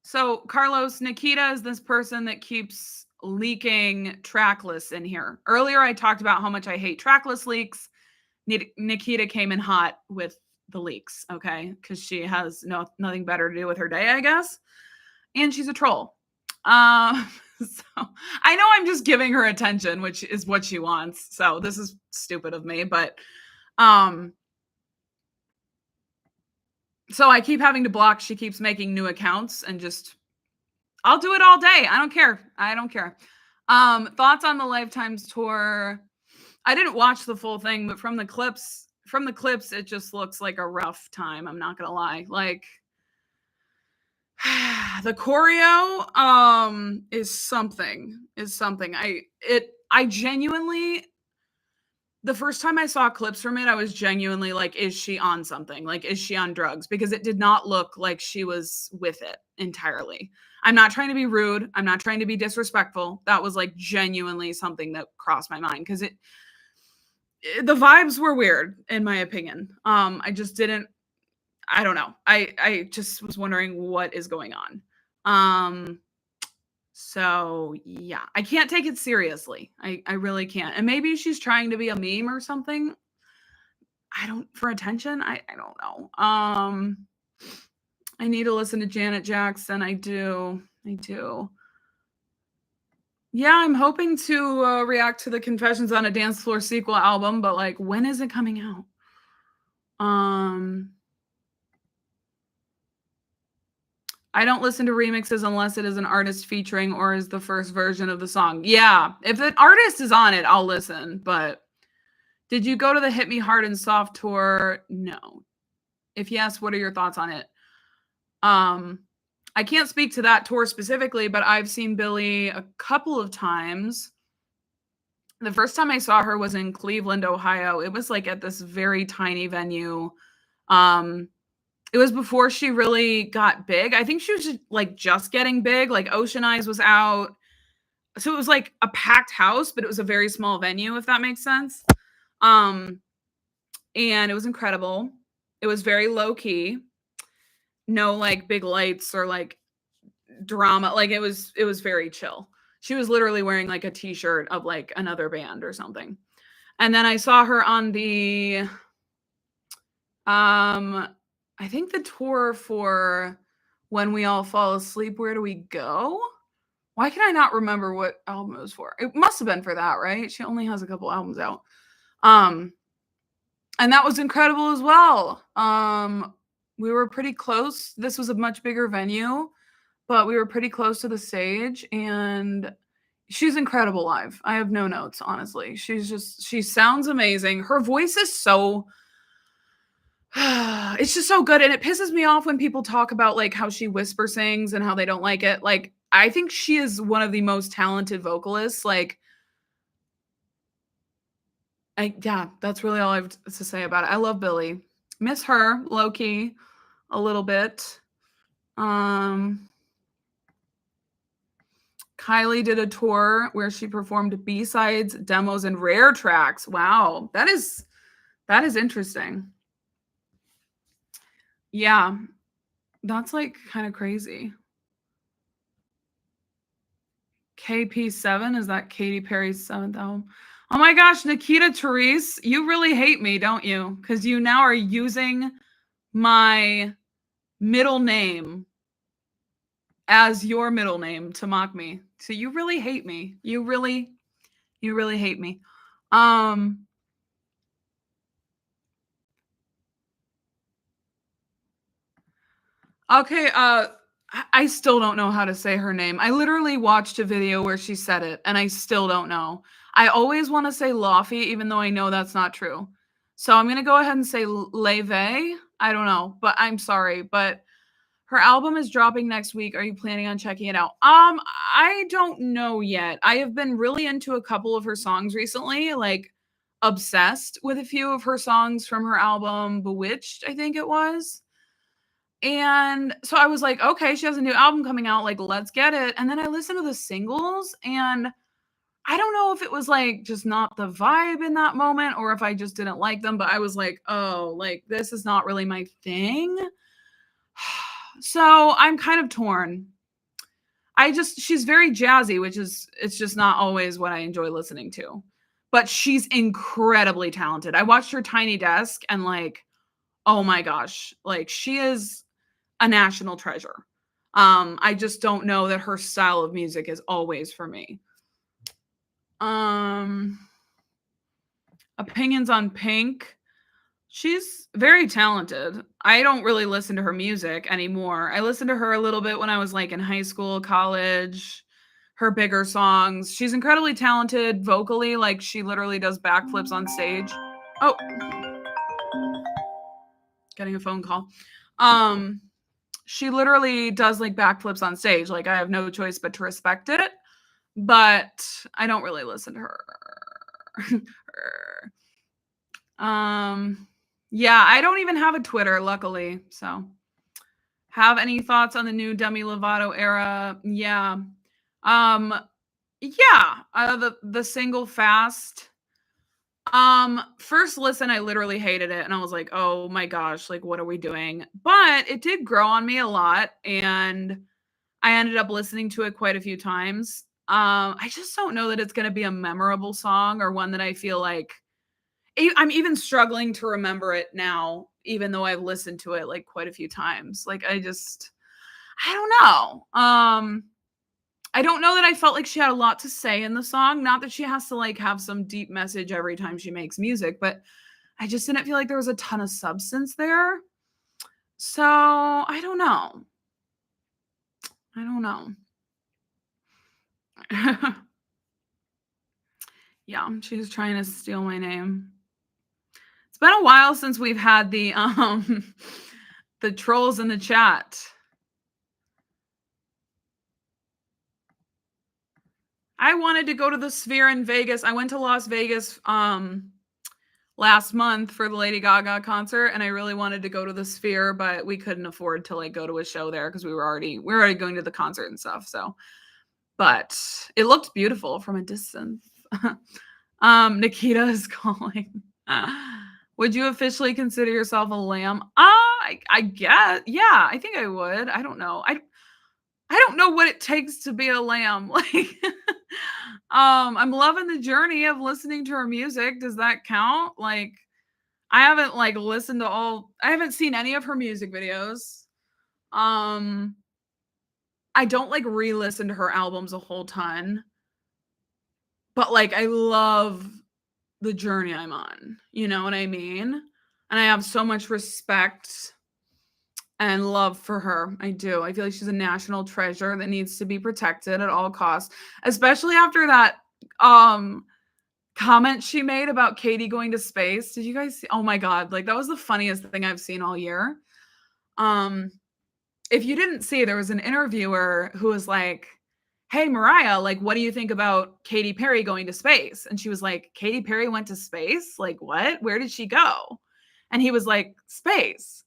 So Carlos, Nikita is this person that keeps leaking track lists in here. Earlier, I talked about how much I hate tracklist leaks. Nikita came in hot with the leaks, okay? Because she has nothing better to do with her day, I guess. And she's a troll. So I know I'm just giving her attention, which is what she wants. So this is stupid of me, but so I keep having to block. She keeps making new accounts and just I'll do it all day. I don't care. Thoughts on the Lifetimes tour? I didn't watch the full thing, but from the clips, it just looks like a rough time. I'm not gonna lie. Like the choreo is something. I genuinely, the first time I saw clips from it, I was genuinely like, is she on something? Like, is she on drugs? Because it did not look like she was with it entirely. I'm not trying to be rude. I'm not trying to be disrespectful. That was like genuinely something that crossed my mind because the vibes were weird in my opinion. I don't know. I just was wondering what is going on. So yeah, I can't take it seriously. I really can't. And maybe she's trying to be a meme or something. For attention. I don't know. I need to listen to Janet Jackson. I do. Yeah, I'm hoping to react to the Confessions on a Dance Floor sequel album, but like, when is it coming out? I don't listen to remixes unless it is an artist featuring or is the first version of the song. Yeah, if the artist is on it, I'll listen. But did you go to the Hit Me Hard and Soft tour? No. If yes, what are your thoughts on it? I can't speak to that tour specifically, but I've seen Billie a couple of times. The first time I saw her was in Cleveland, Ohio. It was like at this very tiny venue. Um, it was before she really got big. I think she was just getting big. Like Ocean Eyes was out. So it was like a packed house, but it was a very small venue, if that makes sense. Um, and it was incredible. It was very low key. No like big lights or like drama. Like it was very chill. She was literally wearing like a t-shirt of like another band or something. And then I saw her on the I think the tour for When We All Fall Asleep, Where Do We Go? Why can I not remember what album it was for? It must have been for that, right? She only has a couple albums out. And that was incredible as well. We were pretty close. This was a much bigger venue, but we were pretty close to the stage, and she's incredible live. I have no notes, honestly. She sounds amazing. Her voice is so it's just so good, and it pisses me off when people talk about like how she whisper sings and how they don't like it. Like I think she is one of the most talented vocalists. Like yeah, that's really all I have to say about it. I love Billie. Miss her low key a little bit. Kylie did a tour where she performed B-sides, demos, and rare tracks. Wow, that is interesting. Yeah, that's like kind of crazy. KP7, is that Katy Perry's 7th album? Oh my gosh, Nikita Therese, you really hate me, don't you? Because you now are using my middle name as your middle name to mock me. So you really hate me. You really hate me. Okay, I still don't know how to say her name. I literally watched a video where she said it, and I still don't know. I always want to say Laffy, even though I know that's not true. So I'm gonna go ahead and say Leve. I don't know, but I'm sorry. But her album is dropping next week. Are you planning on checking it out? I don't know yet. I have been really into a couple of her songs recently, like obsessed with a few of her songs from her album Bewitched, I think it was. And so I was like, okay, she has a new album coming out, like let's get it. And then I listened to the singles, and I don't know if it was like just not the vibe in that moment or if I just didn't like them, but I was like, oh, like this is not really my thing. So I'm kind of torn. She's very jazzy, which is, it's just not always what I enjoy listening to. But she's incredibly talented. I watched her Tiny Desk and like, oh my gosh, like she is a national treasure. I just don't know that her style of music is always for me. Opinions on Pink. She's very talented. I don't really listen to her music anymore. I listened to her a little bit when I was like in high school, college, her bigger songs. She's incredibly talented vocally. Like she literally does backflips on stage. Oh, getting a phone call. She literally does like backflips on stage. Like I have no choice but to respect it, but I don't really listen to her. Yeah, I don't even have a Twitter, luckily. So, have any thoughts on the new Demi Lovato era? Yeah. The single Fast. First listen, I literally hated it, and I was like, oh my gosh, like what are we doing? But it did grow on me a lot, and I ended up listening to it quite a few times. I just don't know that it's going to be a memorable song or one that I feel like I'm even struggling to remember it now, even though I've listened to it like quite a few times. Like I don't know. I don't know that I felt like she had a lot to say in the song. Not that she has to like have some deep message every time she makes music, but I just didn't feel like there was a ton of substance there. So I don't know. Yeah, she's trying to steal my name. It's been a while since we've had the the trolls in the chat. I wanted to go to the Sphere in Vegas. I went to Las Vegas last month for the Lady Gaga concert, and I really wanted to go to the Sphere, but we couldn't afford to like go to a show there because we were already going to the concert and stuff. So, but it looked beautiful from a distance. Nikita is calling. Would you officially consider yourself a lamb? I guess. Yeah, I think I would. I don't know. I don't know what it takes to be a lamb. Like, I'm loving the journey of listening to her music. Does that count? Like, I haven't like listened to I haven't seen any of her music videos. I don't like re-listen to her albums a whole ton. But like, I love the journey I'm on. You know what I mean? And I have so much respect and love for her. I do. I feel like she's a national treasure that needs to be protected at all costs, especially after that comment she made about Katie going to space. Did you guys see? Oh my god, like that was the funniest thing I've seen all year. If you didn't see, there was an interviewer who was like, "Hey Mariah, like what do you think about Katy Perry going to space?" And she was like, "Katy Perry went to space? Like what? Where did she go?" And he was like, "Space."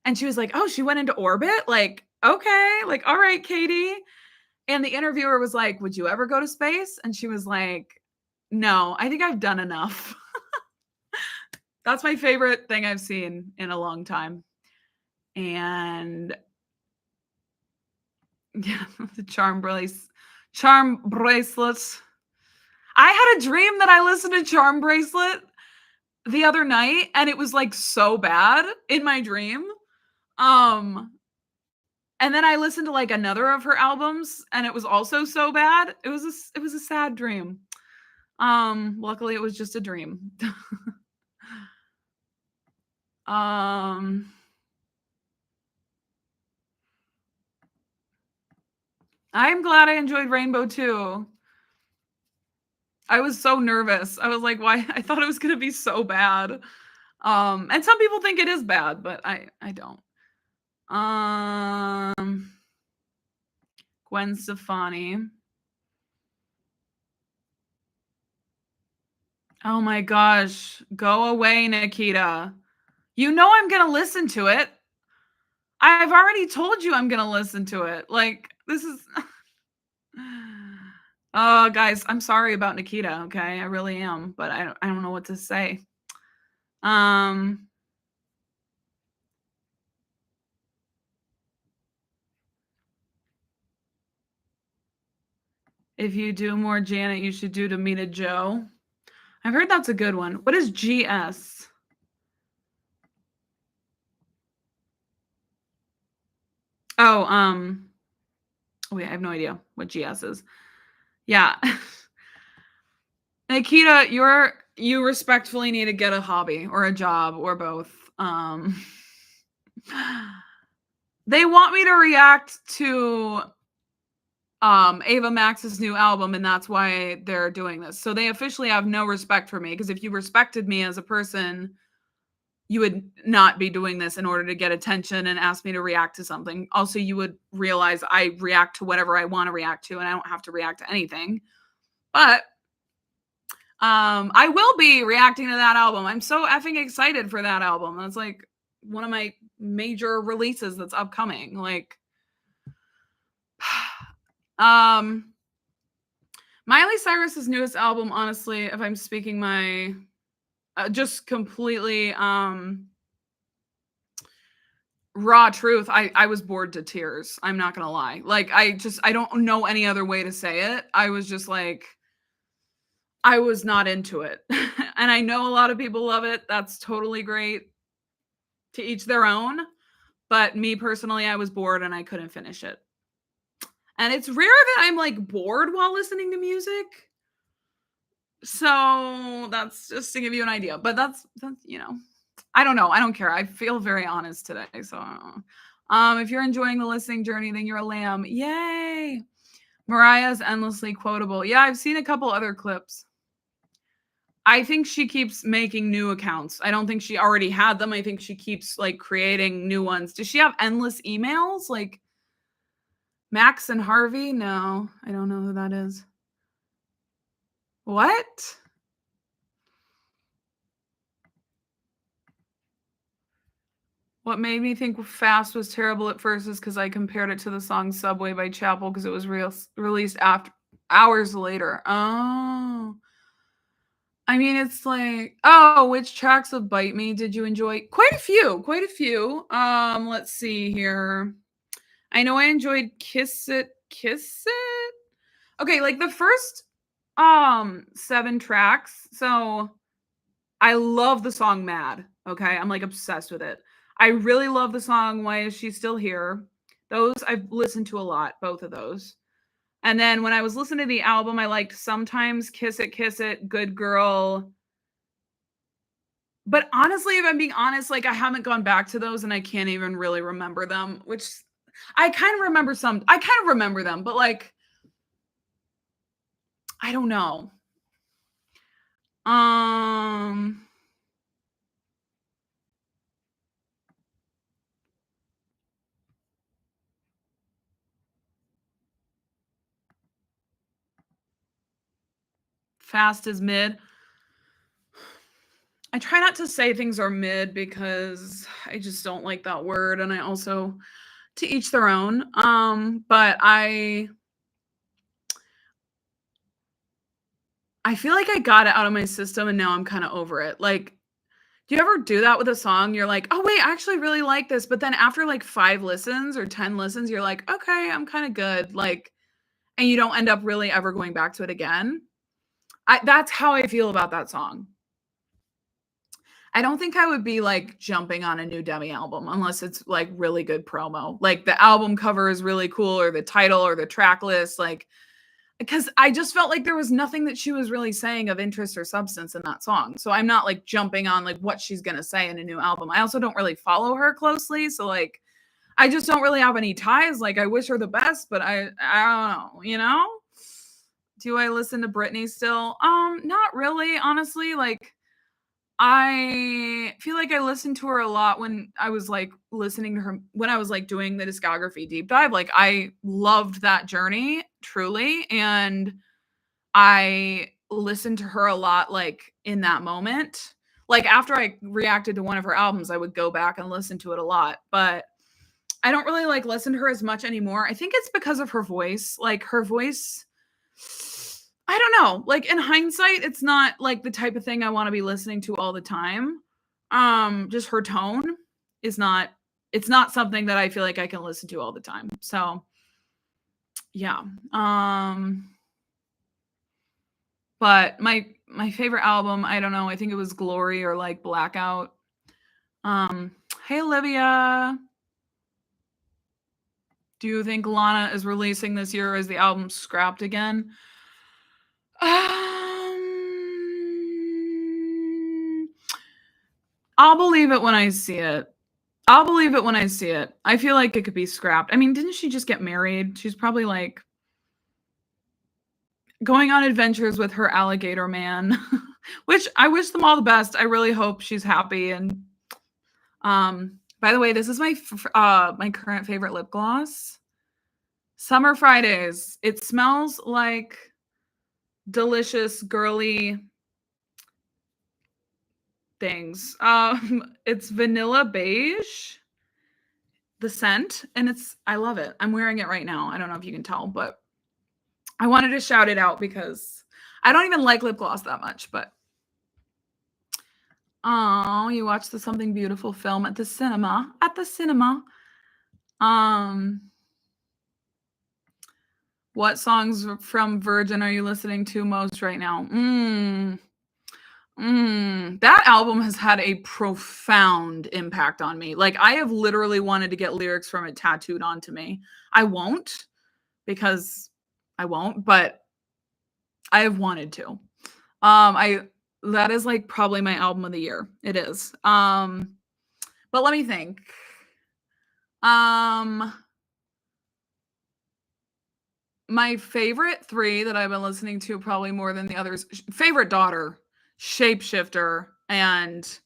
And she was like, "Oh, she went into orbit?" Like, okay, like, all right, Katie. And the interviewer was like, "Would you ever go to space?" And she was like, "No, I think I've done enough." That's my favorite thing I've seen in a long time. And yeah, the charm bracelet. I had a dream that I listened to Charm Bracelet the other night, and it was like so bad in my dream. And then I listened to like another of her albums, and it was also so bad. It was a sad dream. Luckily it was just a dream. I'm glad I enjoyed Rainbow too. I was so nervous. I was like, why? I thought it was gonna be so bad. And some people think it is bad, but I don't. Gwen Stefani. Oh my gosh. Go away, Nikita. You know I'm gonna listen to it. I've already told you I'm gonna listen to it. Like, this is oh guys, I'm sorry about Nikita, okay? I really am, but I don't know what to say. If you do more Janet, you should do Tamita Joe. I've heard that's a good one. What is GS? Oh, wait, I have no idea what GS is. Yeah. Nikita, you respectfully need to get a hobby or a job or both. They want me to react to Ava Max's new album, and that's why they're doing this. So they officially have no respect for me, because if you respected me as a person, you would not be doing this in order to get attention and ask me to react to something. Also, you would realize I react to whatever I want to react to, and I don't have to react to anything. But I will be reacting to that album. I'm so effing excited for that album. That's like one of my major releases that's upcoming. Like, Miley Cyrus's newest album, honestly, if I'm speaking my just completely raw truth, I was bored to tears. I'm not gonna lie. Like, I don't know any other way to say it. I was just like, I was not into it. And I know a lot of people love it. That's totally great. To each their own. But me personally, I was bored and I couldn't finish it. And it's rare that I'm like bored while listening to music. So that's just to give you an idea. But that's you know, I don't know. I don't care. I feel very honest today. So if you're enjoying the listening journey, then you're a lamb. Yay. Mariah's endlessly quotable. Yeah, I've seen a couple other clips. I think she keeps making new accounts. I don't think she already had them. I think she keeps like creating new ones. Does she have endless emails? Like Max and Harvey? No, I don't know who that is. What? What made me think Fast was terrible at first is because I compared it to the song Subway by Chapel because it was released after hours later. Oh. I mean, it's like, oh, which tracks of Bite Me did you enjoy? Quite a few, quite a few. Let's see here. I know I enjoyed Kiss It, Kiss It. Okay, like the first 7 tracks. So I love the song Mad. Okay, I'm like obsessed with it. I really love the song Why Is She Still Here? Those I've listened to a lot, both of those. And then when I was listening to the album, I liked Sometimes, Kiss It, Good Girl. But honestly, if I'm being honest, like I haven't gone back to those and I can't even really remember them, which I kind of remember some. I kind of remember them, but like I don't know. Um Fast is mid. I try not to say things are mid because I just don't like that word and I also to each their own. But I feel like I got it out of my system and now I'm kind of over it. Like do you ever do that with a song? You're like, "Oh wait, I actually really like this." But then after like 5 listens or 10 listens, you're like, "Okay, I'm kind of good." Like and you don't end up really ever going back to it again. That's how I feel about that song. I don't think I would be like jumping on a new Demi album unless it's like really good promo. Like the album cover is really cool or the title or the track list like because I just felt like there was nothing that she was really saying of interest or substance in that song. So I'm not like jumping on like what she's going to say in a new album. I also don't really follow her closely, so like I just don't really have any ties. Like I wish her the best, but I don't know, you know? Do I listen to Britney still? Not really, honestly. Like I feel like I listened to her a lot when I was like listening to her when I was like doing the discography deep dive. Like I loved that journey truly and I listened to her a lot like in that moment. Like after I reacted to one of her albums, I would go back and listen to it a lot, but I don't really like listen to her as much anymore. I think it's because of her voice. Like her voice I don't know. Like in hindsight, it's not like the type of thing I want to be listening to all the time. Just her tone is not it's not something that I feel like I can listen to all the time. So, yeah. But my favorite album, I don't know, I think it was Glory or like Blackout. Hey Olivia. Do you think Lana is releasing this year or is the album scrapped again? I'll believe it when I see it. I'll believe it when I see it. I feel like it could be scrapped. I mean, didn't she just get married? She's probably like going on adventures with her alligator man, which I wish them all the best. I really hope she's happy. And by the way, this is my current favorite lip gloss. Summer Fridays. It smells like delicious girly things. It's vanilla beige, the scent, and I love it. I'm wearing it right now. I don't know if you can tell, but I wanted to shout it out because I don't even like lip gloss that much, but oh, you watched the Something Beautiful film at the cinema. At the cinema. What songs from Virgin are you listening to most right now? That album has had a profound impact on me. Like I have literally wanted to get lyrics from it tattooed onto me. I won't because I won't, but I have wanted to. I that is like probably my album of the year. It is. But let me think. My favorite 3 that I've been listening to probably more than the others. Favorite Daughter, Shapeshifter, and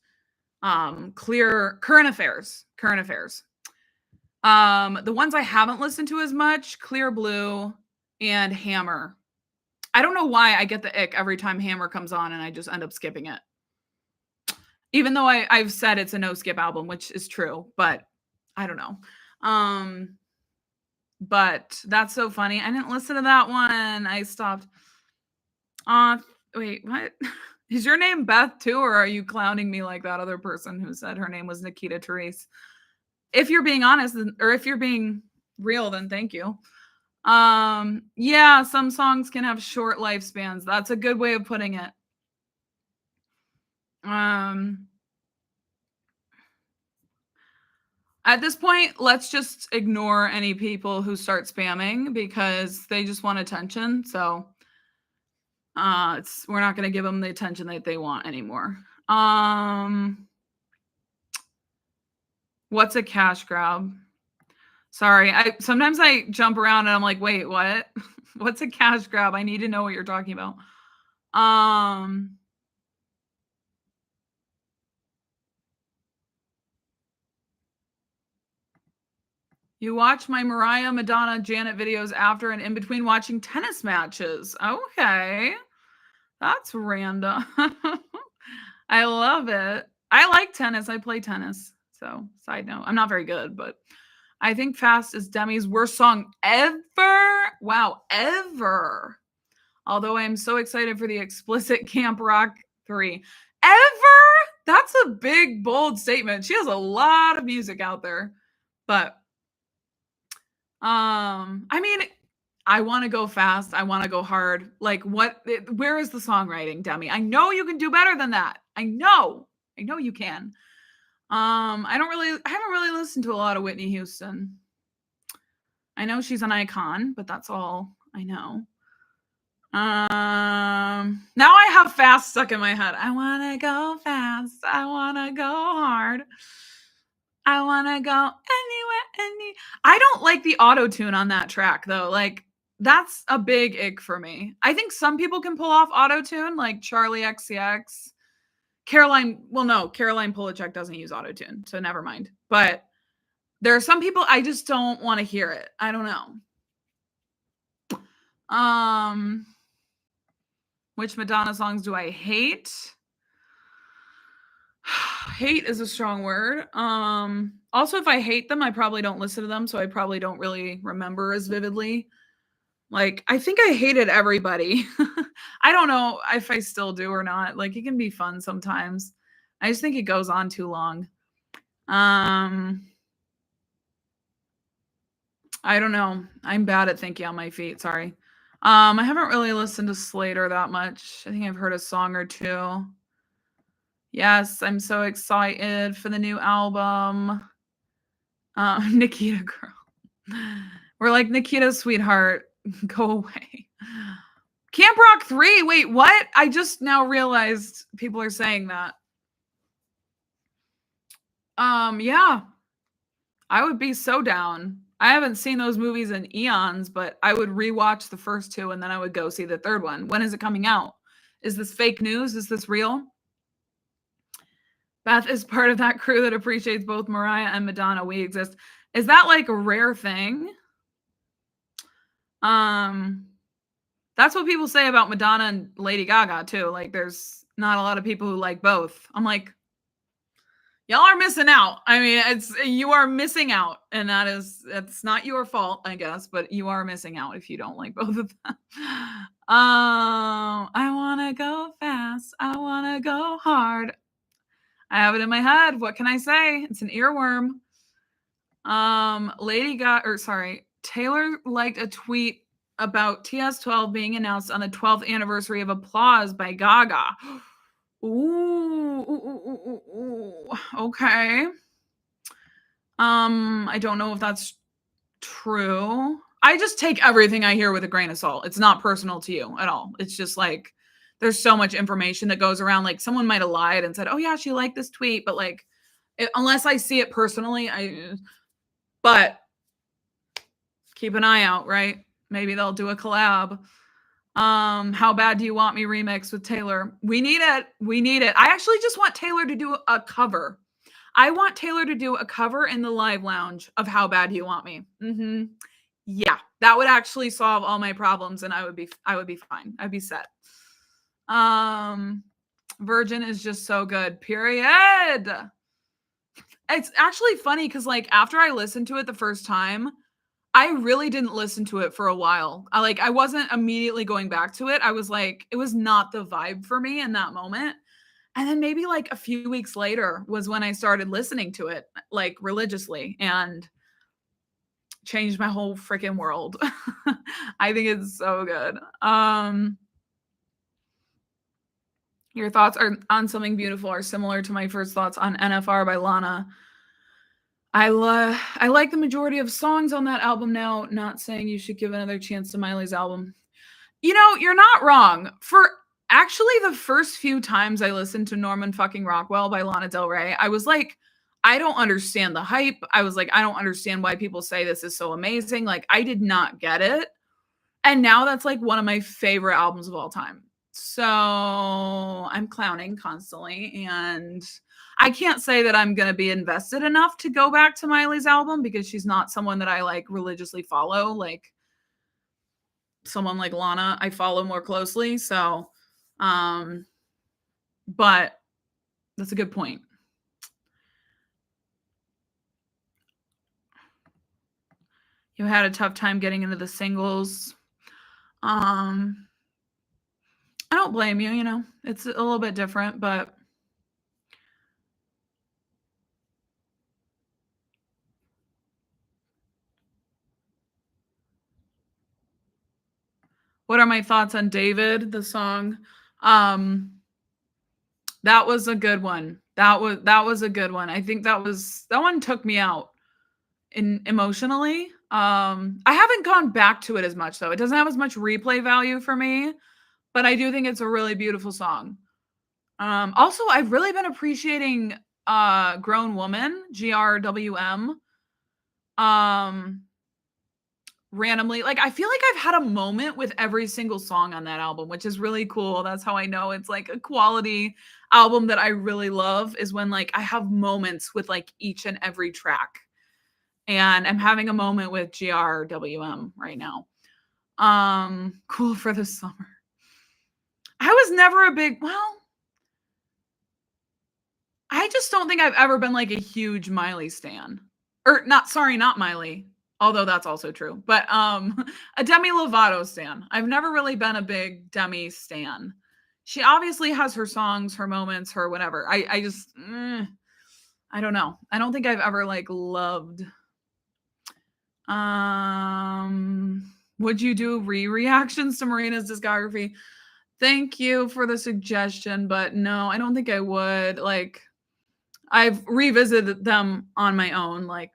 Current Affairs. The ones I haven't listened to as much, Clear Blue and Hammer. I don't know why I get the ick every time Hammer comes on and I just end up skipping it. Even though I've said it's a no skip album, which is true, but I don't know. But that's so funny. I didn't listen to that one. I stopped. Wait, what? Is your name Beth too, or are you clowning me like that other person who said her name was Nikita Therese? If you're being honest, or if you're being real, then thank you. Yeah, some songs can have short lifespans. That's a good way of putting it. At this point, let's just ignore any people who start spamming because they just want attention. So we're not going to give them the attention that they want anymore. What's a cash grab? Sorry, sometimes I jump around and I'm like, wait, what? What's a cash grab? I need to know what you're talking about. You watch my Mariah, Madonna, Janet videos after and in between watching tennis matches. Okay. That's random. I love it. I like tennis. I play tennis. So, side note, I'm not very good, but I think Fast is Demi's worst song ever. Wow, ever. Although I am so excited for the explicit Camp Rock 3. Ever? That's a big, bold statement. She has a lot of music out there. But I mean, I want to go fast. I want to go hard. Like where is the songwriting, Demi? I know you can do better than that. I know you can. I haven't really listened to a lot of Whitney Houston. I know she's an icon, but that's all I know. Now I have fast stuck in my head. I want to go fast. I want to go hard. I want to go anywhere. I don't like the auto-tune on that track though. Like that's a big ick for me. I think some people can pull off auto-tune like Charlie XCX. Caroline Polachek doesn't use auto-tune, so never mind. But there are some people I just don't want to hear it. I don't know. Which Madonna songs do I hate? Hate is a strong word. Also, if I hate them, I probably don't listen to them, so I probably don't really remember as vividly. Like, I think I hated Everybody. I don't know if I still do or not. Like, it can be fun sometimes. I just think it goes on too long. I don't know. I'm bad at thinking on my feet. Sorry. I haven't really listened to Slater that much. I think I've heard a song or two. Yes, I'm so excited for the new album. Nikita girl. We're like, Nikita, sweetheart, go away. Camp Rock 3. Wait, what? I just now realized people are saying that. Yeah. I would be so down. I haven't seen those movies in eons, but I would rewatch the first two and then I would go see the third one. When is it coming out? Is this fake news? Is this real? Beth is part of that crew that appreciates both Mariah and Madonna. We exist. Is that like a rare thing? That's what people say about Madonna and Lady Gaga too. Like there's not a lot of people who like both. I'm like, y'all are missing out. I mean, you are missing out, and it's not your fault, I guess, but you are missing out if you don't like both of them. I want to go fast. I want to go hard. I have it in my head. What can I say? It's an earworm. Taylor liked a tweet about TS12 being announced on the 12th anniversary of Applause by Gaga. Ooh. Okay. I don't know if that's true. I just take everything I hear with a grain of salt. It's not personal to you at all. It's just like there's so much information that goes around. Like someone might have lied and said, "Oh yeah, she liked this tweet," but like unless I see it personally, but keep an eye out, right? Maybe they'll do a collab. How Bad Do You Want Me remix with Taylor. We need it. I actually just want Taylor to do a cover. I want Taylor to do a cover in the live lounge of How Bad Do You Want Me. Yeah. That would actually solve all my problems and I would be fine. I'd be set. Um Virgin is just so good. Period. It's actually funny because like after I listened to it the first time, I really didn't listen to it for a while. I wasn't immediately going back to it. I was like, it was not the vibe for me in that moment. And then maybe like a few weeks later was when I started listening to it like religiously and changed my whole freaking world. I think it's so good. Your thoughts are on Something Beautiful are similar to my first thoughts on NFR by Lana. I like the majority of songs on that album now. Not saying you should give another chance to Miley's album. You know, you're not wrong. For actually the first few times I listened to Norman fucking Rockwell by Lana Del Rey, I was like, I don't understand the hype. I was like, I don't understand why people say this is so amazing. Like, I did not get it. And now that's like one of my favorite albums of all time. So I'm clowning constantly. And I can't say that I'm going to be invested enough to go back to Miley's album because she's not someone that I like religiously follow. Like someone like Lana, I follow more closely. So, but that's a good point. You had a tough time getting into the singles. I don't blame you, you know, it's a little bit different, but what are my thoughts on David, the song? Um, that was a good one. That was a good one. I think that one took me out emotionally. I haven't gone back to it as much though. It doesn't have as much replay value for me, but I do think it's a really beautiful song. Also I've really been appreciating Grown Woman, GRWM. Um randomly. Like I feel like I've had a moment with every single song on that album, which is really cool. That's how I know it's like a quality album that I really love is when like I have moments with like each and every track. And I'm having a moment with GRWM right now. Cool for the summer. I was never a big, well, I just don't think I've ever been like a huge Miley stan. Or not Miley, although that's also true. But a Demi Lovato stan. I've never really been a big Demi stan. She obviously has her songs, her moments, her whatever. I just I don't know. I don't think I've ever like loved. Would you do reactions to Marina's discography? Thank you for the suggestion, but no, I don't think I would. Like I've revisited them on my own. Like,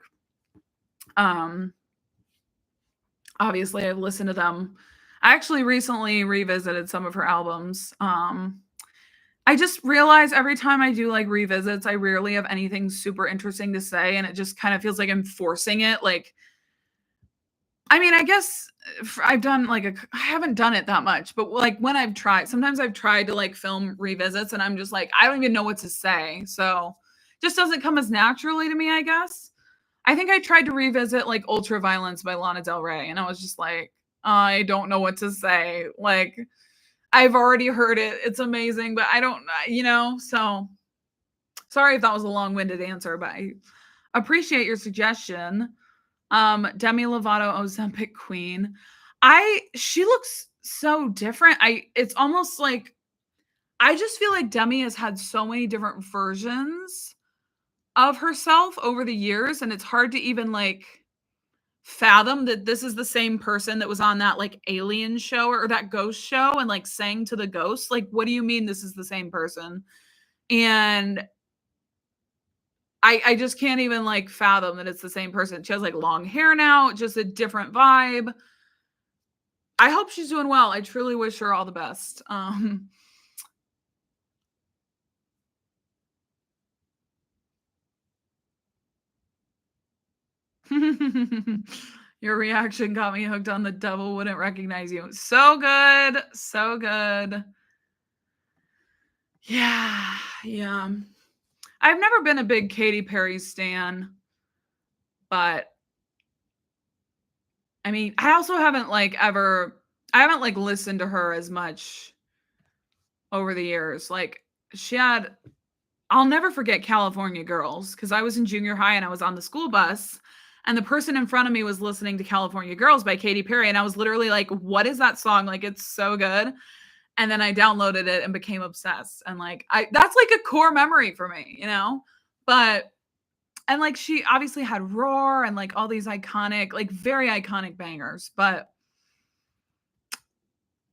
obviously I've listened to them. I actually recently revisited some of her albums. I just realize every time I do like revisits, I rarely have anything super interesting to say, and it just kind of feels like I'm forcing it. Like, I mean, I guess I've done like I haven't done it that much, but like when I've tried, sometimes I've tried to like film revisits, and I'm just like, I don't even know what to say. So, just doesn't come as naturally to me, I guess. I think I tried to revisit like Ultraviolence by Lana Del Rey, and I was just like, I don't know what to say. Like, I've already heard it. It's amazing, but I don't, so sorry if that was a long winded answer, but I appreciate your suggestion. Demi Lovato, Ozempic Queen. She looks so different. It's almost like, I just feel like Demi has had so many different versions of herself over the years, and it's hard to even like fathom that this is the same person that was on that like alien show or that ghost show and like sang to the ghost. Like, what do you mean this is the same person? And I just can't even like fathom that it's the same person. She has like long hair now, just a different vibe. I hope she's doing well. I truly wish her all the best. Your reaction got me hooked on The Devil Wouldn't Recognize You. So good. So good. Yeah. Yeah. I've never been a big Katy Perry stan, but I mean, I also haven't like ever I haven't like listened to her as much over the years. Like she had I'll never forget California Girls because I was in junior high and I was on the school bus and the person in front of me was listening to California Girls by Katy Perry and I was literally like, "What is that song? Like it's so good." And then I downloaded it and became obsessed. And like I that's like a core memory for me, you know? But and like she obviously had Roar and like all these iconic, like very iconic bangers, but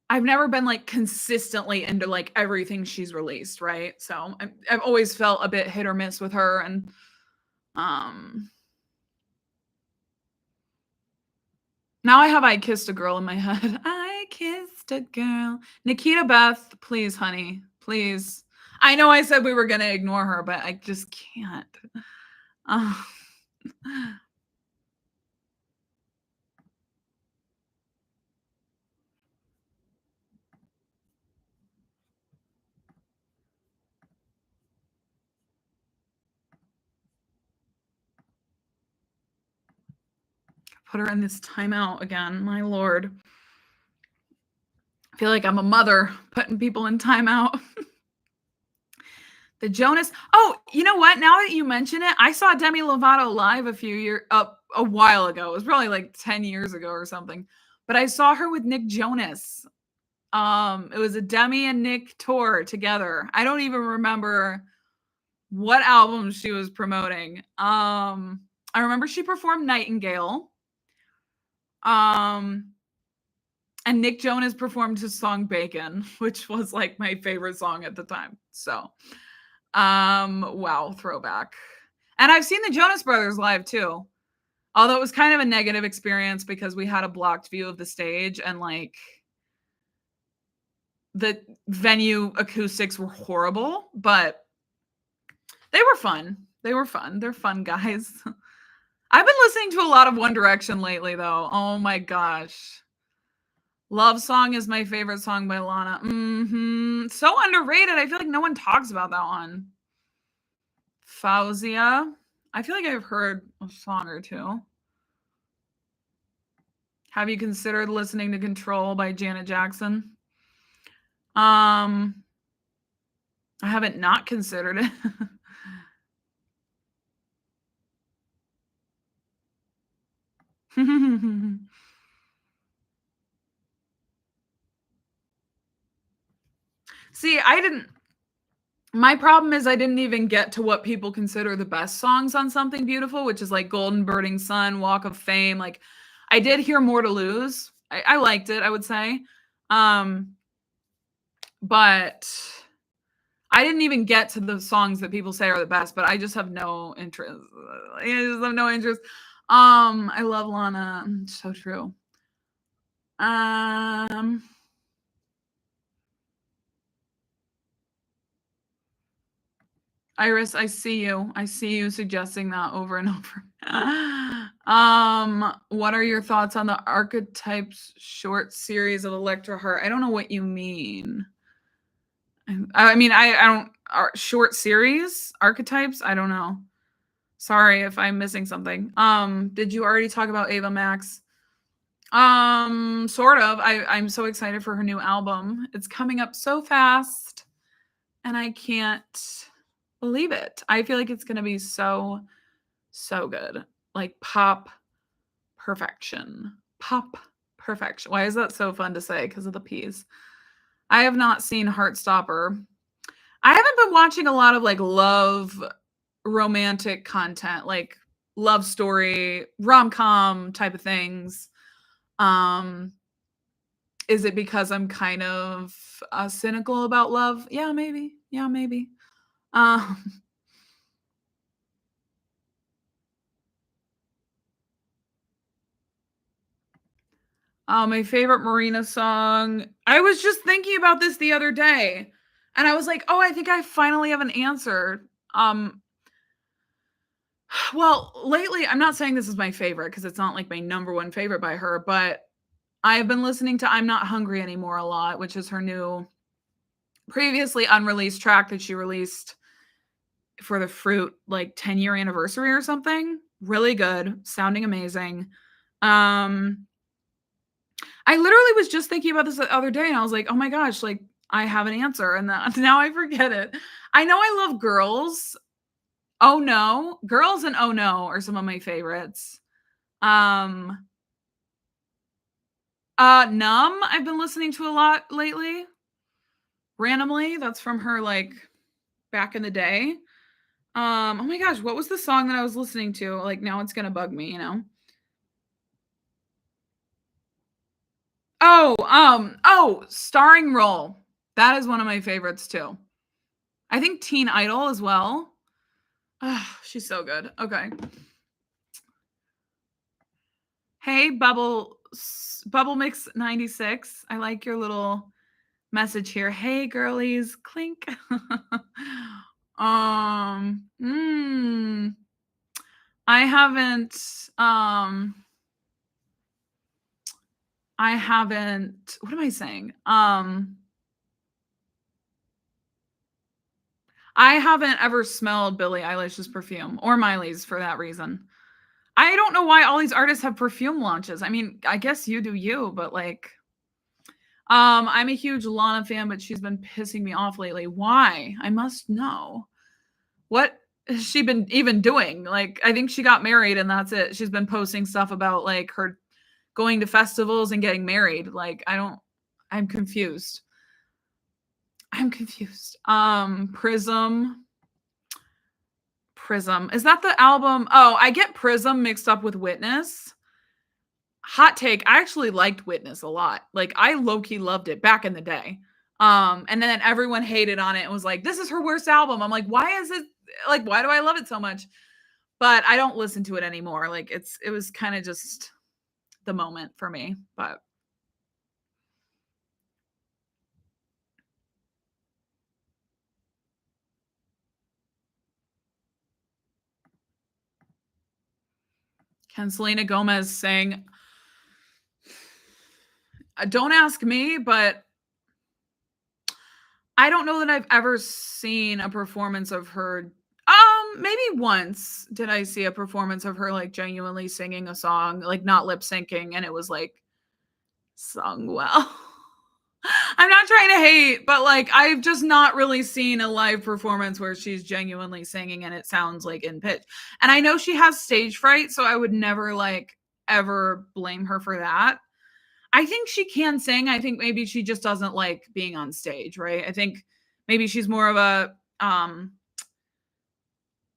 I've never been like consistently into like everything she's released, right? So I've always felt a bit hit or miss with her, and um, now I have "I Kissed a Girl" in my head. I kissed a girl. Nikita Beth, please, honey, please. I know I said we were gonna ignore her, but I just can't. Oh. Put her in this timeout again. My lord. I feel like I'm a mother putting people in timeout. The Jonas. Oh, you know what? Now that you mention it, I saw Demi Lovato live a while ago. It was probably like 10 years ago or something. But I saw her with Nick Jonas. It was a Demi and Nick tour together. I don't even remember what album she was promoting. I remember she performed Nightingale. Um, and Nick Jonas performed his song Bacon, which was like my favorite song at the time. So, wow, throwback. And I've seen the Jonas Brothers live too. Although it was kind of a negative experience because we had a blocked view of the stage and like the venue acoustics were horrible, but they were fun. They were fun. They're fun guys. I've been listening to a lot of One Direction lately though. Oh my gosh. Love Song is my favorite song by Lana. So underrated. I feel like no one talks about that one. Fauzia. I feel like I've heard a song or two. Have you considered listening to Control by Janet Jackson? I haven't not considered it. See, my problem is I didn't even get to what people consider the best songs on Something Beautiful, which is like Golden Birding Sun, Walk of Fame. Like I did hear More to Lose. I liked it, I would say. But I didn't even get to the songs that people say are the best, but I just have no interest. I just have no interest. I love Lana. So true. Iris, I see you. I see you suggesting that over and over. What are your thoughts on the Archetypes short series of Electra Heart? I don't know what you mean. I mean, I don't short series archetypes. I don't know. Sorry if I'm missing something. Did you already talk about Ava Max? Sort of. I'm so excited for her new album. It's coming up so fast, and I can't believe it. I feel like it's gonna be so good. Like pop perfection. Pop perfection. Why is that so fun to say? Because of the P's. I have not seen Heartstopper. I haven't been watching a lot of like love romantic content, like love story, rom-com type of things. Is it because I'm kind of cynical about love? Yeah, maybe. Yeah, maybe. Um, my favorite Marina song. I was just thinking about this the other day, and I was like, "Oh, I think I finally have an answer." Well, lately, I'm not saying this is my favorite because it's not like my number one favorite by her, but I've been listening to "I'm Not Hungry Anymore" a lot, which is her new, previously unreleased track that she released for the Fruit like 10-year anniversary or something. Really good, sounding amazing. Um I literally was just thinking about this the other day, and I was like, "Oh my gosh, like, I have an answer," and then now I forget it. I know I love Girls. Oh No. Girls and Oh No are some of my favorites. Um, Numb, I've been listening to a lot lately, randomly. That's from her, like, back in the day. Oh my gosh, what was the song that I was listening to? Like, now it's gonna bug me, you know? Starring Role. That is one of my favorites too. I think Teen Idol as well. She's so good. Okay. Hey, Bubble Mix 96. I like your little message here. Hey, girlies, clink. um, mm, I haven't. Um, I haven't. What am I saying? I haven't ever smelled Billie Eilish's perfume or Miley's for that reason. I don't know why all these artists have perfume launches. I mean, I guess you do you, but like, I'm a huge Lana fan, but she's been pissing me off lately. Why? I must know. What has she been even doing? Like, I think she got married and that's it. She's been posting stuff about like her going to festivals and getting married. Like, I'm confused. I'm confused. Prism. Is that the album? Oh, I get Prism mixed up with Witness. Hot take, I actually liked Witness a lot. Like, I low-key loved it back in the day. And then everyone hated on it and was like, this is her worst album. I'm like, why is it like, why do I love it so much? But I don't listen to it anymore. Like, it was kind of just the moment for me. But can Selena Gomez sing? Don't ask me, but I don't know that I've ever seen a performance of her. Maybe once did I see a performance of her like genuinely singing a song, like not lip syncing, and it was like sung well. I'm not trying to hate, but like I've just not really seen a live performance where she's genuinely singing and it sounds like in pitch. And I know she has stage fright, so I would never like ever blame her for that. I think she can sing. I think maybe she just doesn't like being on stage, right? I think maybe she's more of a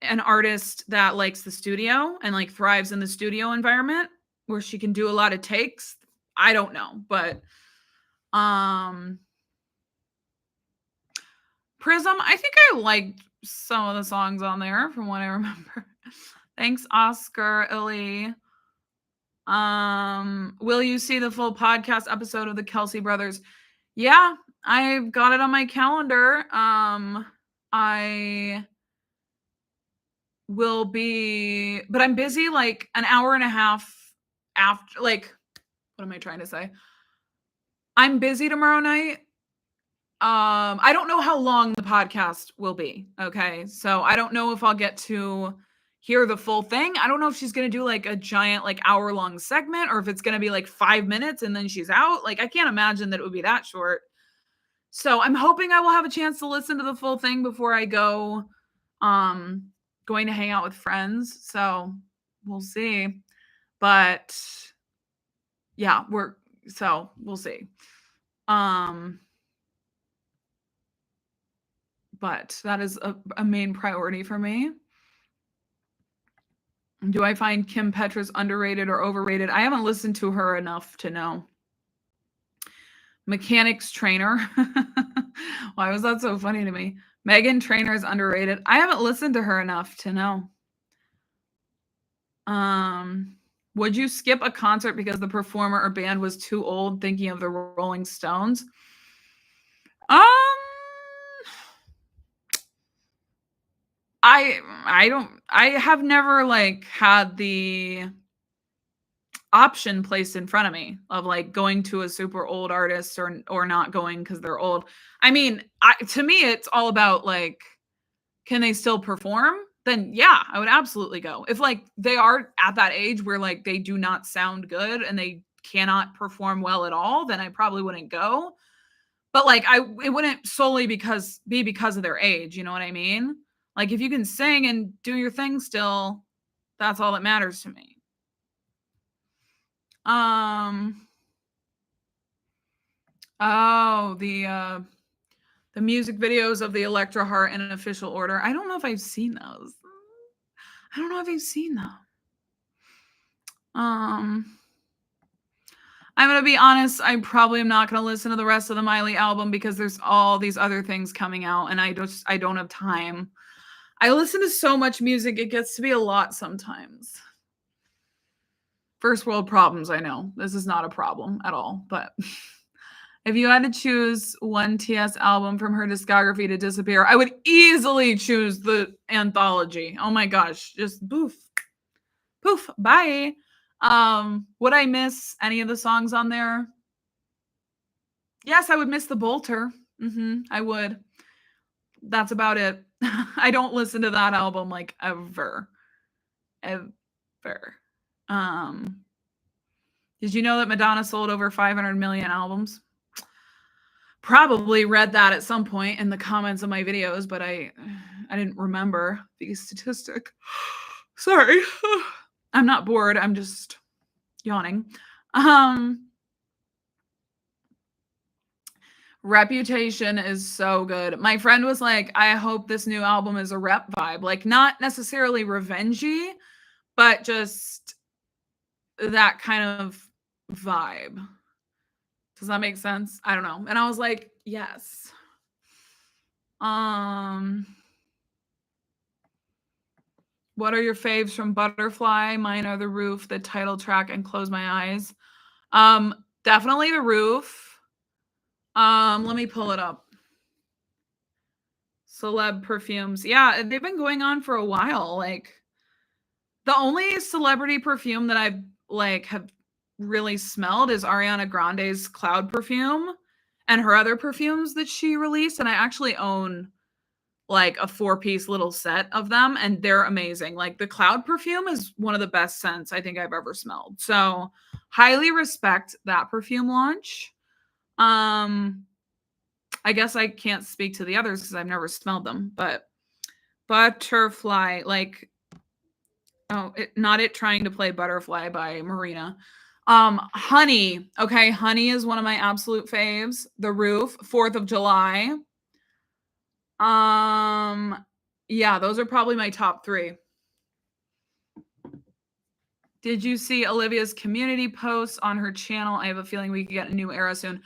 an artist that likes the studio and like thrives in the studio environment where she can do a lot of takes. I don't know, but Prism, I think I liked some of the songs on there from what I remember. Thanks, Oscar Illy. Will you see the full podcast episode of the Kelsey Brothers? Yeah, I've got it on my calendar. I will be, but I'm busy like an hour and a half after, like, what am I trying to say? I'm busy tomorrow night. I don't know how long the podcast will be. Okay. So I don't know if I'll get to hear the full thing. I don't know if she's going to do like a giant, like hour-long segment or if it's going to be like 5 minutes and then she's out. Like, I can't imagine that it would be that short. So I'm hoping I will have a chance to listen to the full thing before I go going to hang out with friends. So we'll see. But yeah, we'll see. But that is a main priority for me. Do I find Kim Petras underrated or overrated? I haven't listened to her enough to know. Mechanics Trainer. Why was that so funny to me? Megan Trainer is underrated. I haven't listened to her enough to know. Would you skip a concert because the performer or band was too old? Thinking of the Rolling Stones. I have never like had the option placed in front of me of like going to a super old artist or not going because they're old. I mean, to me, it's all about like, can they still perform? Then yeah, I would absolutely go. If like they are at that age where like they do not sound good and they cannot perform well at all, then I probably wouldn't go. But like it wouldn't solely be because of their age, you know what I mean? Like if you can sing and do your thing still, that's all that matters to me. Oh, the music videos of the Electra Heart in an official order. I don't know if I've seen those. I don't know if I've seen them. I'm going to be honest, I probably am not going to listen to the rest of the Miley album because there's all these other things coming out and I don't have time. I listen to so much music, it gets to be a lot sometimes. First world problems, I know. This is not a problem at all, but if you had to choose one TS album from her discography to disappear, I would easily choose the anthology. Oh my gosh, just poof, bye. Would I miss any of the songs on there? Yes, I would miss the Bolter. I would. That's about it. I don't listen to that album like ever. Did you know that Madonna sold over 500 million albums? Probably read that at some point in the comments of my videos, but I didn't remember the statistic. Sorry. I'm not bored. I'm just yawning. Reputation is so good. My friend was like, I hope this new album is a rep vibe. Like, not necessarily revengey, but just that kind of vibe. Does that make sense? I don't know. And I was like, yes. What are your faves from Butterfly? Mine are The Roof, the title track, and Close My Eyes. Definitely The Roof. Let me pull it up. Celeb perfumes. Yeah, they've been going on for a while. Like, the only celebrity perfume that I've have really smelled is Ariana Grande's Cloud perfume and her other perfumes that she released. And I actually own like a 4-piece little set of them and they're amazing. Like the Cloud perfume is one of the best scents I think I've ever smelled. So highly respect that perfume launch. I guess I can't speak to the others because I've never smelled them, but Butterfly, like, not it trying to play Butterfly by Marina. Honey. Okay, Honey is one of my absolute faves. The Roof, 4th of July. Yeah, those are probably my top 3. Did you see Olivia's community posts on her channel? I have a feeling we could get a new era soon.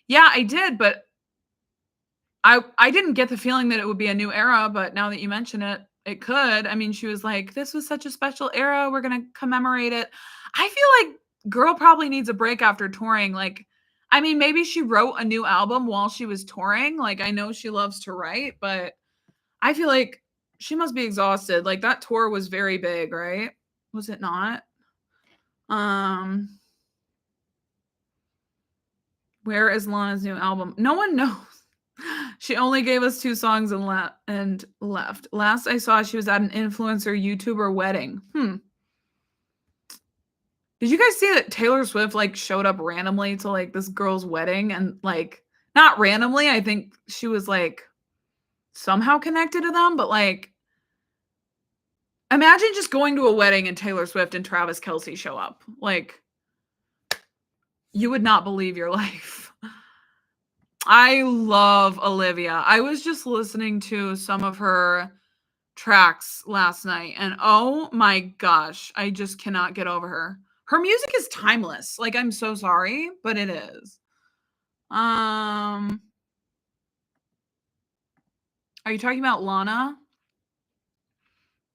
Yeah, I did, but I didn't get the feeling that it would be a new era, but now that you mention it, it could. I mean, she was like, this was such a special era. We're going to commemorate it. I feel like girl probably needs a break after touring. Like, I mean, maybe she wrote a new album while she was touring. Like, I know she loves to write, but I feel like she must be exhausted. Like, that tour was very big, right? Was it not? Where is Lana's new album? No one knows. She only gave us 2 songs and left. Last I saw, she was at an influencer YouTuber wedding. Did you guys see that Taylor Swift like showed up randomly to like this girl's wedding and like not randomly? I think she was like somehow connected to them, but like imagine just going to a wedding and Taylor Swift and Travis Kelce show up. Like you would not believe your life. I love Olivia. I was just listening to some of her tracks last night and oh my gosh, I just cannot get over her. Her music is timeless. Like, I'm so sorry, but it is. Are you talking about Lana?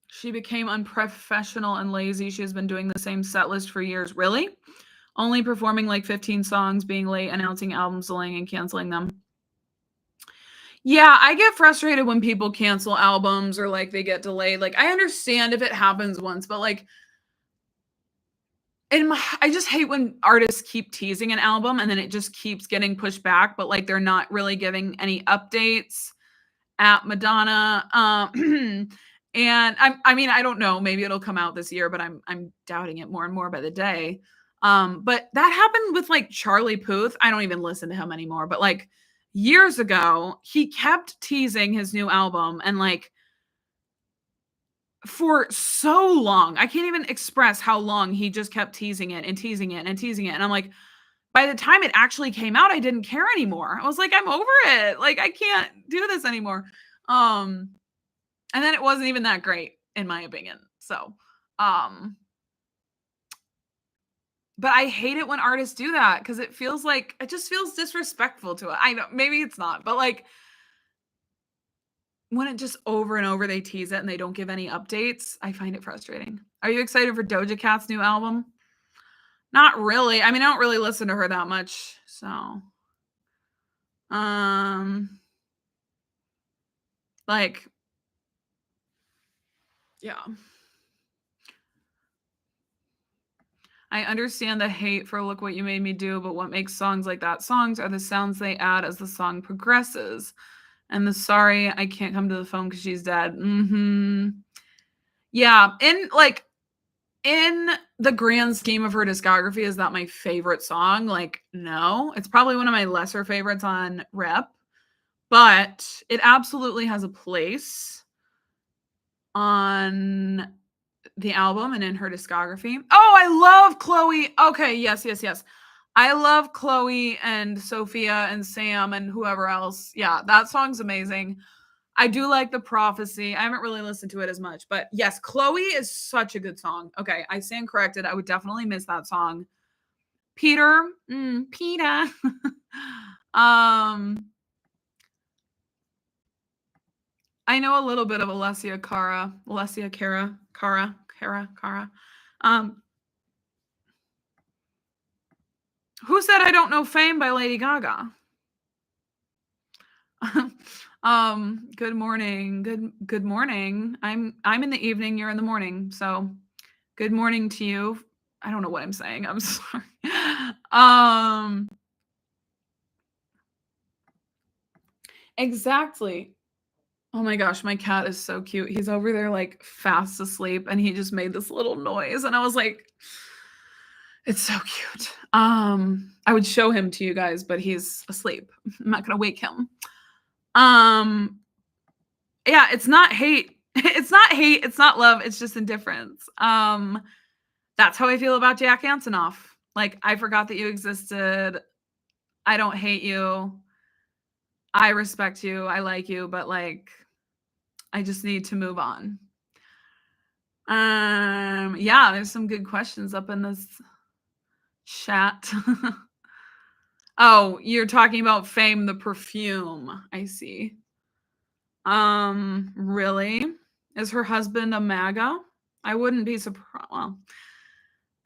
She became unprofessional and lazy. She has been doing the same set list for years. Really? Only performing like 15 songs, being late, announcing albums, delaying and canceling them. Yeah, I get frustrated when people cancel albums or like they get delayed. Like, I understand if it happens once, but like, I just hate when artists keep teasing an album and then it just keeps getting pushed back, but like they're not really giving any updates at Madonna. And I mean, I don't know, maybe it'll come out this year, but I'm doubting it more and more by the day. But that happened with like Charlie Puth. I don't even listen to him anymore, but like years ago, he kept teasing his new album and like for so long, I can't even express how long he just kept teasing it and teasing it and teasing it. And I'm like, by the time it actually came out, I didn't care anymore. I was like, I'm over it. Like, I can't do this anymore. And then it wasn't even that great, in my opinion. So, but I hate it when artists do that because it feels like it just feels disrespectful to it. I know maybe it's not, but like when it just over and over they tease it and they don't give any updates, I find it frustrating. Are you excited for Doja Cat's new album? Not really. I mean, I don't really listen to her that much, so like yeah. I understand the hate for Look What You Made Me Do, but what makes songs like that songs are the sounds they add as the song progresses. And the sorry, I can't come to the phone because she's dead. Yeah. In the grand scheme of her discography, is that my favorite song? Like, no. It's probably one of my lesser favorites on Rep, but it absolutely has a place on the album and in her discography. Oh, I love Chloe. Okay, yes. I love Chloe and Sophia and Sam and whoever else. Yeah, that song's amazing. I do like The Prophecy. I haven't really listened to it as much, but yes, Chloe is such a good song. Okay, I stand corrected. I would definitely miss that song. Peter. Peter. I know a little bit of Alessia Cara. Who said I don't know Fame by Lady Gaga? Good morning. Good morning. I'm in the evening, you're in the morning. So good morning to you. I don't know what I'm saying. I'm sorry. Exactly. Oh my gosh, my cat is so cute. He's over there like fast asleep and he just made this little noise and I was like, it's so cute. I would show him to you guys, but he's asleep. I'm not gonna wake him. Yeah, it's not hate. It's not hate, it's not love, it's just indifference. That's how I feel about Jack Antonoff. Like, I forgot that you existed. I don't hate you. I respect you. I like you, but like I just need to move on. Yeah, there's some good questions up in this chat. Oh, you're talking about Fame the perfume. I see. Really? Is her husband a MAGA? I wouldn't be surprised. Well,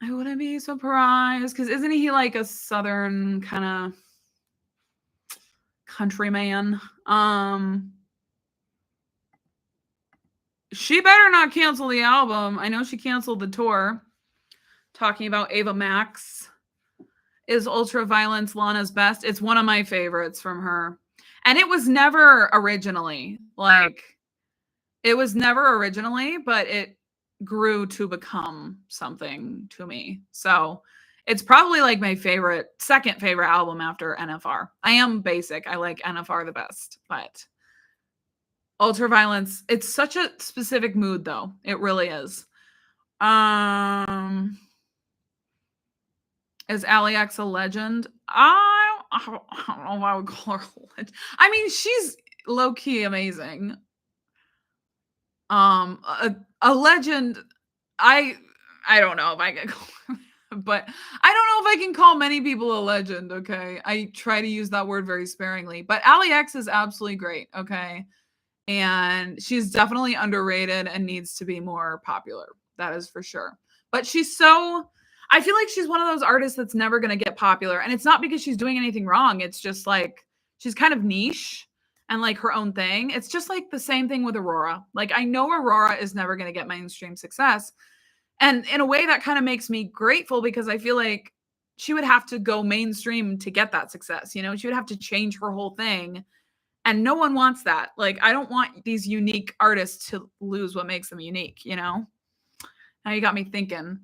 I wouldn't be surprised because isn't he like a southern kind of countryman? She better not cancel the album. I know she canceled the tour. Talking about Ava Max. Is Ultraviolence Lana's best? It's one of my favorites from her. And it was never originally. Like, it was never originally, but it grew to become something to me. So it's probably like my second favorite album after NFR. I am basic. I like NFR the best, but Ultraviolence, it's such a specific mood though. It really is. Is Ali X a legend? I don't know if I would call her a legend. I mean, she's low-key amazing. A legend, I don't know if I can call her, but I don't know if I can call many people a legend, okay? I try to use that word very sparingly. But Ali X is absolutely great, okay? And she's definitely underrated and needs to be more popular. That is for sure. But I feel like she's one of those artists that's never going to get popular. And it's not because she's doing anything wrong. It's just like she's kind of niche and like her own thing. It's just like the same thing with Aurora. Like I know Aurora is never going to get mainstream success. And in a way that kind of makes me grateful because I feel like she would have to go mainstream to get that success. You know, she would have to change her whole thing. And no one wants that. Like, I don't want these unique artists to lose what makes them unique, you know? Now you got me thinking.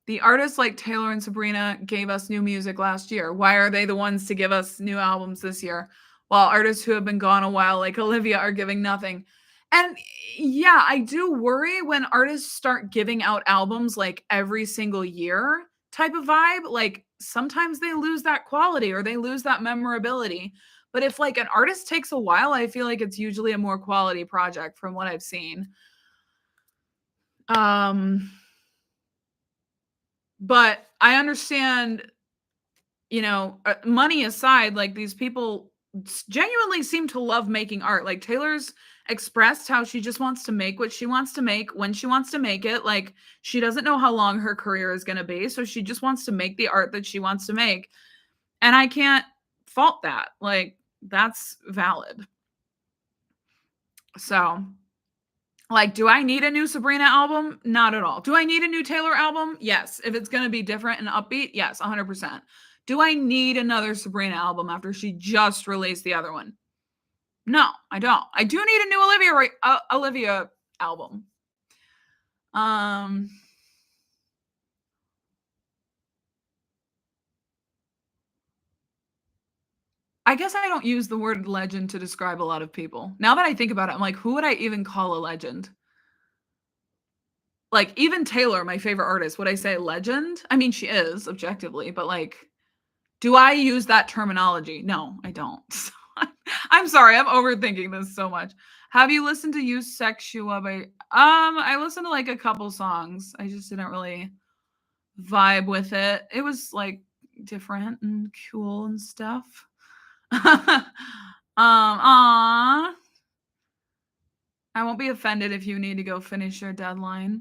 The artists like Taylor and Sabrina gave us new music last year. Why are they the ones to give us new albums this year? While artists who have been gone a while, like Olivia, are giving nothing. And yeah, I do worry when artists start giving out albums like every single year type of vibe. Like sometimes they lose that quality or they lose that memorability. But if like an artist takes a while, I feel like it's usually a more quality project from what I've seen. But I understand, money aside, like these people genuinely seem to love making art. Like Taylor's expressed how she just wants to make what she wants to make when she wants to make it. Like she doesn't know how long her career is going to be, so she just wants to make the art that she wants to make. And I can't fault that. Like that's valid. So, like, do I need a new Sabrina album? Not at all. Do I need a new Taylor album? Yes. If it's going to be different and upbeat, yes, 100%. Do I need another Sabrina album after she just released the other one? No, I don't. I do need a new Olivia album. I guess I don't use the word legend to describe a lot of people. Now that I think about it, I'm like, who would I even call a legend? Like, even Taylor, my favorite artist, would I say legend? I mean, she is objectively, but like, do I use that terminology? No, I don't. I'm sorry, I'm overthinking this so much. Have you listened to You Sexua by I listened to like a couple songs. I just didn't really vibe with it. It was like different and cool and stuff. I won't be offended if you need to go finish your deadline.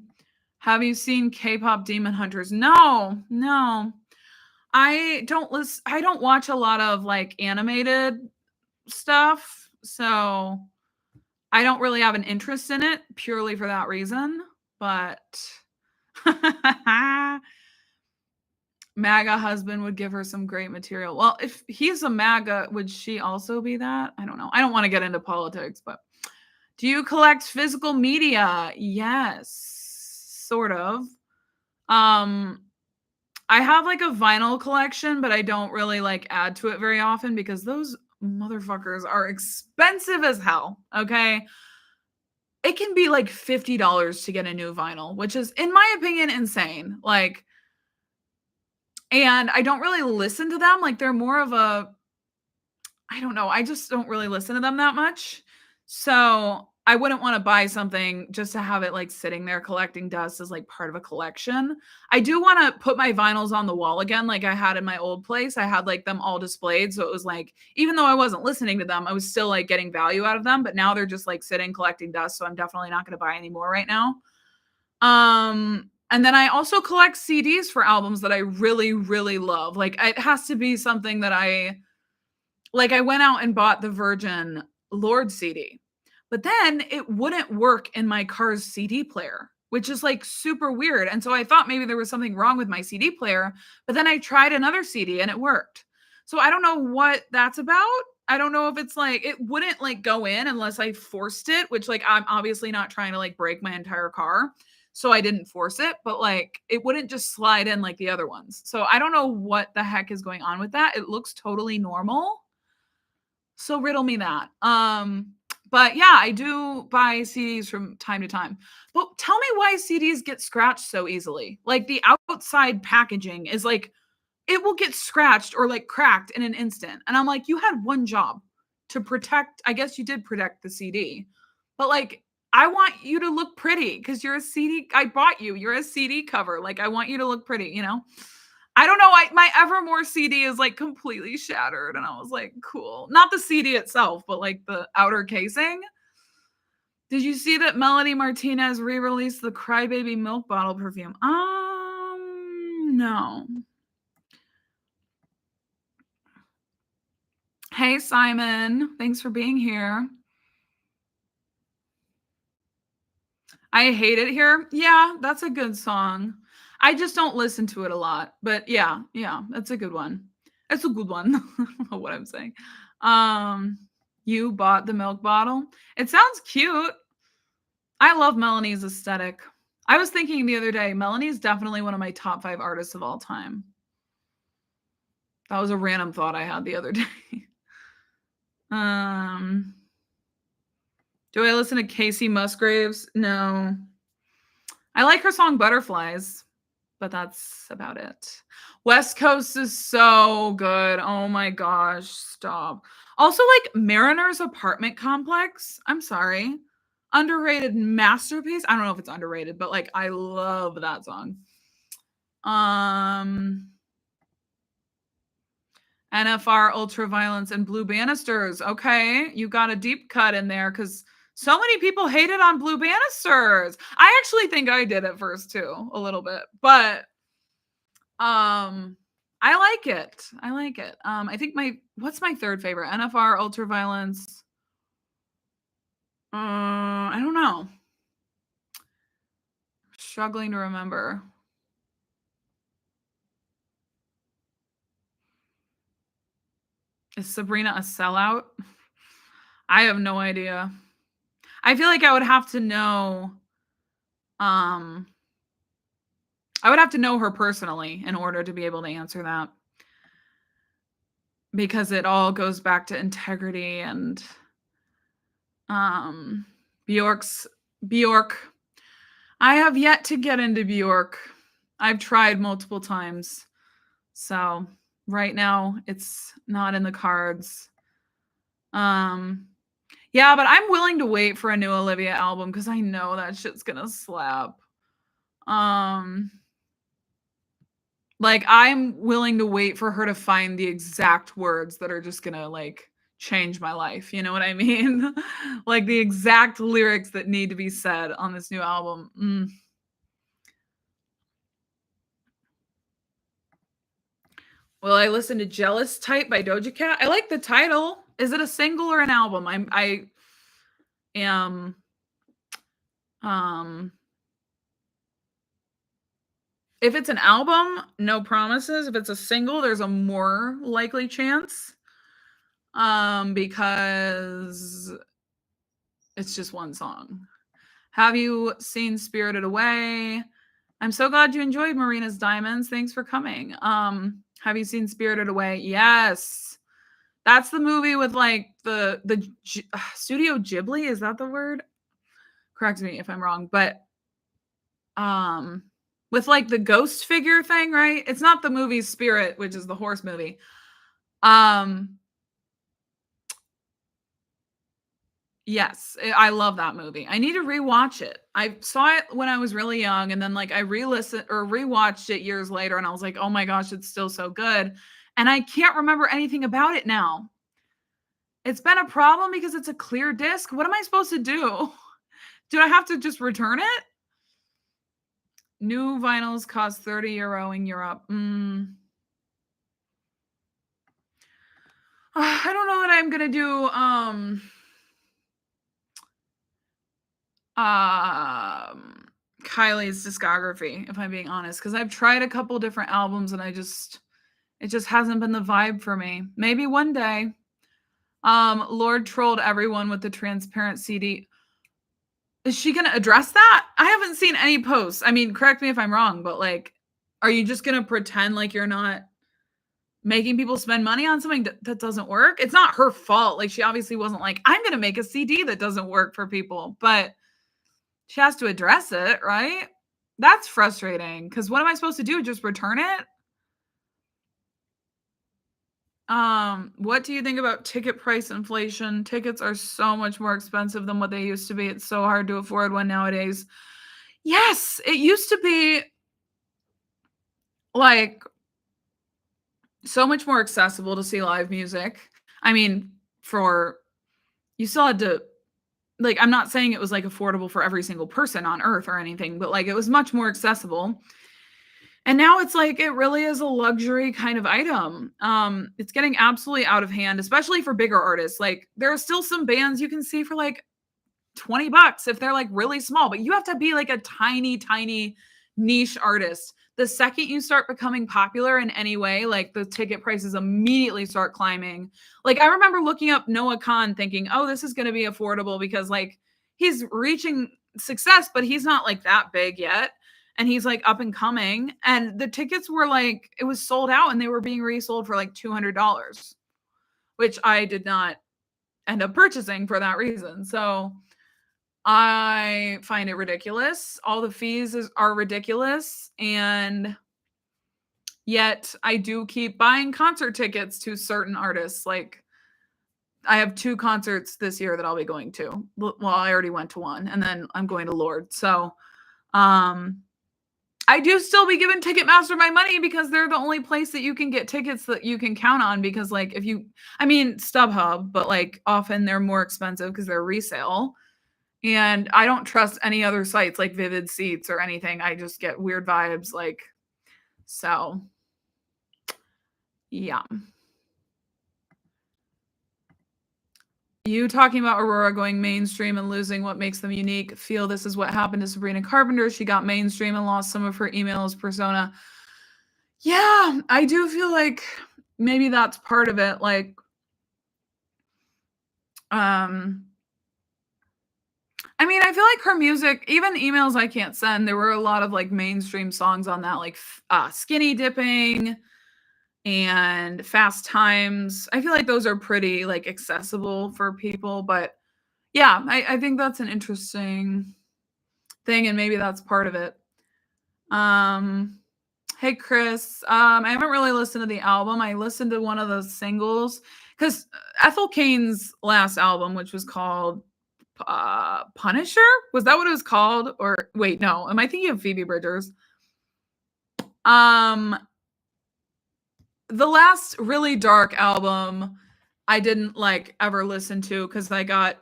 Have you seen K-pop Demon Hunters? No. I don't watch a lot of like animated stuff, so I don't really have an interest in it purely for that reason. But MAGA husband would give her some great material. Well, if he's a MAGA, would she also be that? I don't know. I don't want to get into politics, but do you collect physical media? Yes, sort of. I have like a vinyl collection, but I don't really like add to it very often because those motherfuckers are expensive as hell. Okay. It can be like $50 to get a new vinyl, which is, in my opinion, insane. Like, and I don't really listen to them. Like, they're more of a, I don't know. I just don't really listen to them that much. So I wouldn't want to buy something just to have it like sitting there collecting dust as like part of a collection. I do want to put my vinyls on the wall again, like I had in my old place. I had like them all displayed. So it was like, even though I wasn't listening to them, I was still like getting value out of them. But now they're just like sitting collecting dust. So I'm definitely not going to buy any more right now. And then I also collect CDs for albums that I really, really love. Like it has to be something that I went out and bought the Virgin Lord CD. But then it wouldn't work in my car's CD player, which is like super weird. And so I thought maybe there was something wrong with my CD player, but then I tried another CD and it worked. So I don't know what that's about. I don't know if it's like it wouldn't like go in unless I forced it, which like I'm obviously not trying to like break my entire car. So I didn't force it, but like it wouldn't just slide in like the other ones. So I don't know what the heck is going on with that. It looks totally normal. So riddle me that. But yeah, I do buy CDs from time to time. But tell me why CDs get scratched so easily. Like the outside packaging is like, it will get scratched or like cracked in an instant. And I'm like, you had one job to protect. I guess you did protect the CD. But like, I want you to look pretty because you're a CD. I bought you. You're a CD cover. Like, I want you to look pretty, you know? I don't know. My Evermore CD is like completely shattered. And I was like, cool. Not the CD itself, but like the outer casing. Did you see that Melanie Martinez re-released the Crybaby Milk Bottle perfume? No. Hey, Simon. Thanks for being here. I hate it here. Yeah, that's a good song. I just don't listen to it a lot, but yeah, that's a good one. It's a good one. I don't know what I'm saying. You bought the milk bottle. It sounds cute. I love Melanie's aesthetic. I was thinking the other day, Melanie is definitely one of my top 5 artists of all time. That was a random thought I had the other day. Do I listen to Casey Musgraves? No. I like her song Butterflies, but that's about it. West Coast is so good. Oh my gosh, stop. Also, like Mariner's Apartment Complex. I'm sorry. Underrated masterpiece. I don't know if it's underrated, but like I love that song. NFR, Ultraviolence, and Blue Banisters. Okay, you got a deep cut in there because so many people hated on Blue Banisters. I actually think I did at first too, a little bit, but I like it. I like it. I think what's my third favorite? NFR, Ultraviolence. I don't know. Struggling to remember. Is Sabrina a sellout? I have no idea. I feel like I would have to know. I would have to know her personally in order to be able to answer that. Because it all goes back to integrity and Bjork. I have yet to get into Bjork. I've tried multiple times. So right now it's not in the cards. Yeah, but I'm willing to wait for a new Olivia album because I know that shit's gonna slap. Like I'm willing to wait for her to find the exact words that are just gonna like change my life. You know what I mean? Like the exact lyrics that need to be said on this new album. Will I listen to Jealous Type by Doja Cat? I like the title. Is it a single or an album? I am if it's an album, no promises. If it's a single, there's a more likely chance. Because it's just one song. Have you seen Spirited Away? I'm so glad you enjoyed Marina's Diamonds. Thanks for coming. Have you seen Spirited Away? Yes. That's the movie with like the Studio Ghibli, is that the word? Correct me if I'm wrong, but with like the ghost figure thing, right? It's not the movie Spirit, which is the horse movie. Yes, I love that movie. I need to rewatch it. I saw it when I was really young, and then like I re-listened or rewatched it years later, and I was like, oh my gosh, it's still so good. And I can't remember anything about it now. It's been a problem because it's a clear disc. What am I supposed to do? Do I have to just return it? New vinyls cost €30 in Europe. I don't know that I'm gonna do Kylie's discography, if I'm being honest, because I've tried a couple different albums and it just hasn't been the vibe for me. Maybe one day. Lord trolled everyone with the transparent CD. Is she gonna address that? I haven't seen any posts. I mean, correct me if I'm wrong, but like, are you just gonna pretend like you're not making people spend money on something that doesn't work? It's not her fault. Like, she obviously wasn't like, I'm gonna make a CD that doesn't work for people, but she has to address it, right? That's frustrating because what am I supposed to do? Just return it? What do you think about ticket price inflation? Tickets are so much more expensive than what they used to be. It's so hard to afford one nowadays. Yes, it used to be like so much more accessible to see live music. I mean, you still had to, like, I'm not saying it was like affordable for every single person on earth or anything, but like it was much more accessible. And now it's like it really is a luxury kind of item. It's getting absolutely out of hand, especially for bigger artists. Like there are still some bands you can see for like $20 if they're like really small, but you have to be like a tiny, tiny niche artist. The second you start becoming popular in any way, like the ticket prices immediately start climbing. Like I remember looking up Noah Khan thinking, oh, this is going to be affordable because like he's reaching success, but he's not like that big yet. And he's like up and coming. And the tickets were like, it was sold out and they were being resold for like $200, which I did not end up purchasing for that reason. So I find it ridiculous. All the fees are ridiculous. And yet I do keep buying concert tickets to certain artists. Like I have 2 concerts this year that I'll be going to. Well, I already went to one and then I'm going to Lorde. So, I do still be giving Ticketmaster my money because they're the only place that you can get tickets that you can count on because like StubHub, but like often they're more expensive because they're resale. And I don't trust any other sites like Vivid Seats or anything. I just get weird vibes like so. Yeah. You talking about Aurora going mainstream and losing what makes them unique. Feel this is what happened to Sabrina Carpenter. She got mainstream and lost some of her emails persona. Yeah, I do feel like maybe that's part of it. Like, I feel like her music, even Emails I Can't Send, there were a lot of like mainstream songs on that, like Skinny Dipping and Fast Times. I feel like those are pretty like accessible for people, but yeah, I think that's an interesting thing, and maybe that's part of it. Hey Chris, I haven't really listened to the album. I listened to one of the singles because Ethel Cain's last album, which was called Punisher, was that what it was called? Or wait, no, am I thinking of Phoebe Bridgers? The last really dark album I didn't like ever listen to because I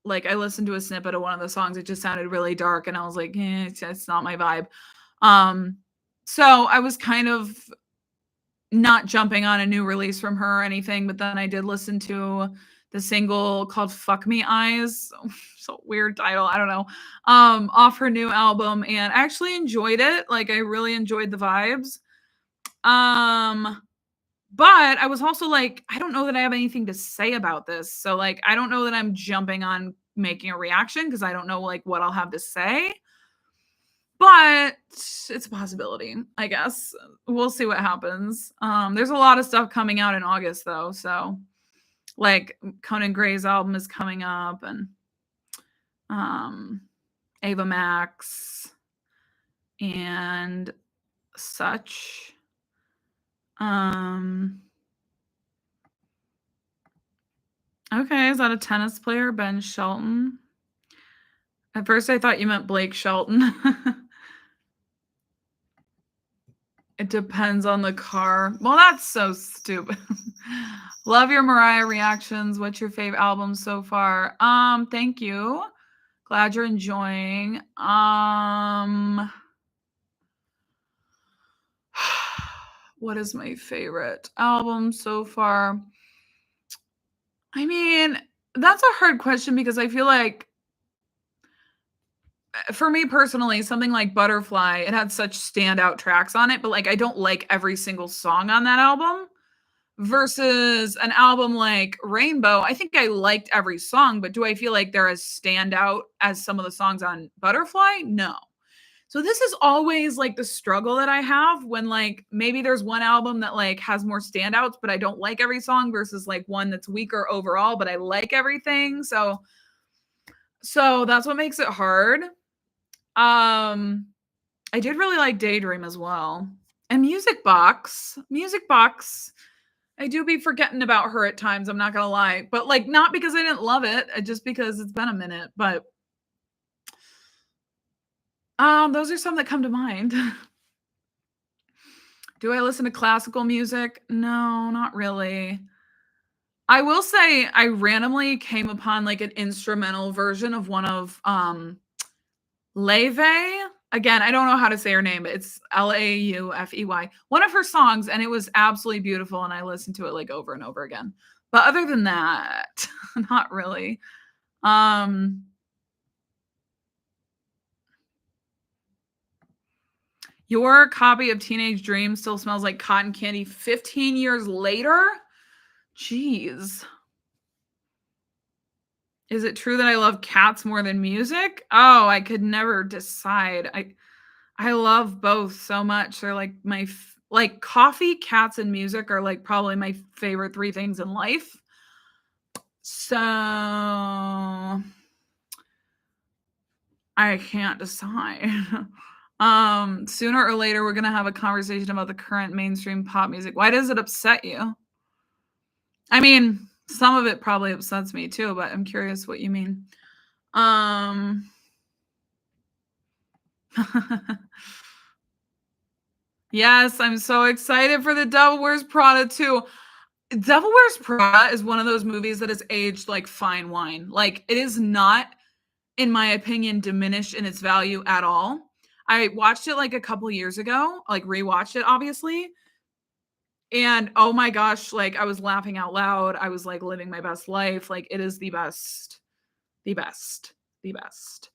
listened to a snippet of one of the songs. It just sounded really dark and I was like, it's not my vibe. So I was kind of not jumping on a new release from her or anything, but then I did listen to the single called Fuck Me Eyes. So weird title. I don't know. Off her new album, and I actually enjoyed it. Like I really enjoyed the vibes. But I was also like, I don't know that I have anything to say about this. So like, I don't know that I'm jumping on making a reaction because I don't know like what I'll have to say. But it's a possibility, I guess. We'll see what happens. There's a lot of stuff coming out in August though. So like Conan Gray's album is coming up and Ava Max and such. Okay, is that a tennis player, Ben Shelton? At first I thought you meant Blake Shelton. It depends on the car. Well, that's so stupid. Love your Mariah reactions. What's your favorite album so far? Thank you. Glad you're enjoying. What is my favorite album so far? I mean, that's a hard question because I feel like for me personally, something like Butterfly, it had such standout tracks on it, but like I don't like every single song on that album. Versus an album like Rainbow, I think I liked every song, but do I feel like they're as standout as some of the songs on Butterfly? No. So this is always like the struggle that I have when like maybe there's one album that like has more standouts, but I don't like every song versus like one that's weaker overall, but I like everything. So that's what makes it hard. I did really like Daydream as well. And Music Box. I do be forgetting about her at times, I'm not gonna lie. But like not because I didn't love it, just because it's been a minute. But those are some that come to mind. Do I listen to classical music? No, not really. I will say I randomly came upon like an instrumental version of one of Laufey. Again, I don't know how to say her name, but it's Laufey. One of her songs, and it was absolutely beautiful, and I listened to it like over and over again. But other than that, not really. Your copy of Teenage Dream still smells like cotton candy 15 years later? Jeez. Is it true that I love cats more than music? Oh, I could never decide. I love both so much. They're like like coffee, cats, and music are like probably my favorite three things in life. So I can't decide. Sooner or later we're gonna have a conversation about the current mainstream pop music. Why does it upset you? I mean, some of it probably upsets me too, but I'm curious what you mean. Yes, I'm so excited for The Devil Wears Prada too. Devil Wears Prada is one of those movies that is aged like fine wine. Like, it is not, in my opinion, diminished in its value at all. I watched it like a couple years ago, like rewatched it obviously. And oh my gosh, like I was laughing out loud. I was like living my best life. Like, it is the best. The best. The best.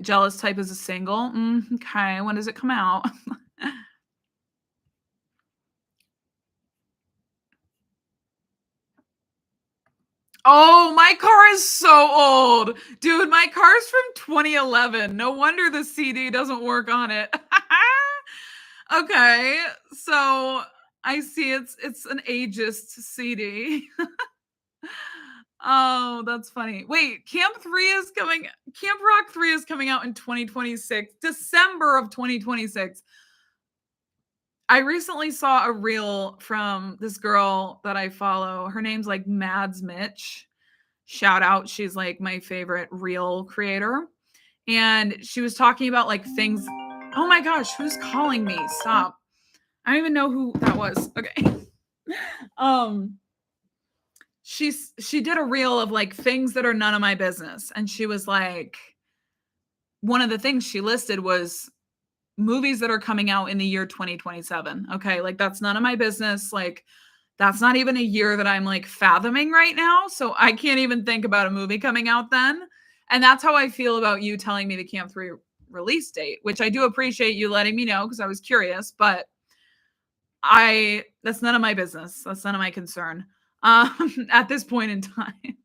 Jealous Type is a single. Okay, when does it come out? Oh, my car is so old. Dude, my car's from 2011. No wonder the CD doesn't work on it. Okay, so I see it's an ageist CD. Oh, that's funny. Wait, Camp Rock 3 is coming out in 2026, December of 2026. I recently saw a reel from this girl that I follow. Her name's like Mads Mitch. Shout out. She's like my favorite reel creator. And she was talking about like things. Oh my gosh, who's calling me? Stop. I don't even know who that was. Okay. um she did a reel of like things that are none of my business. And she was like, one of the things she listed was movies that are coming out in the year 2027. Okay, like that's none of my business. Like, that's not even a year that I'm like fathoming right now. So I can't even think about a movie coming out then. And that's how I feel about you telling me the Camp 3 release date, which I do appreciate you letting me know because I was curious, but that's none of my business. That's none of my concern. At this point in time.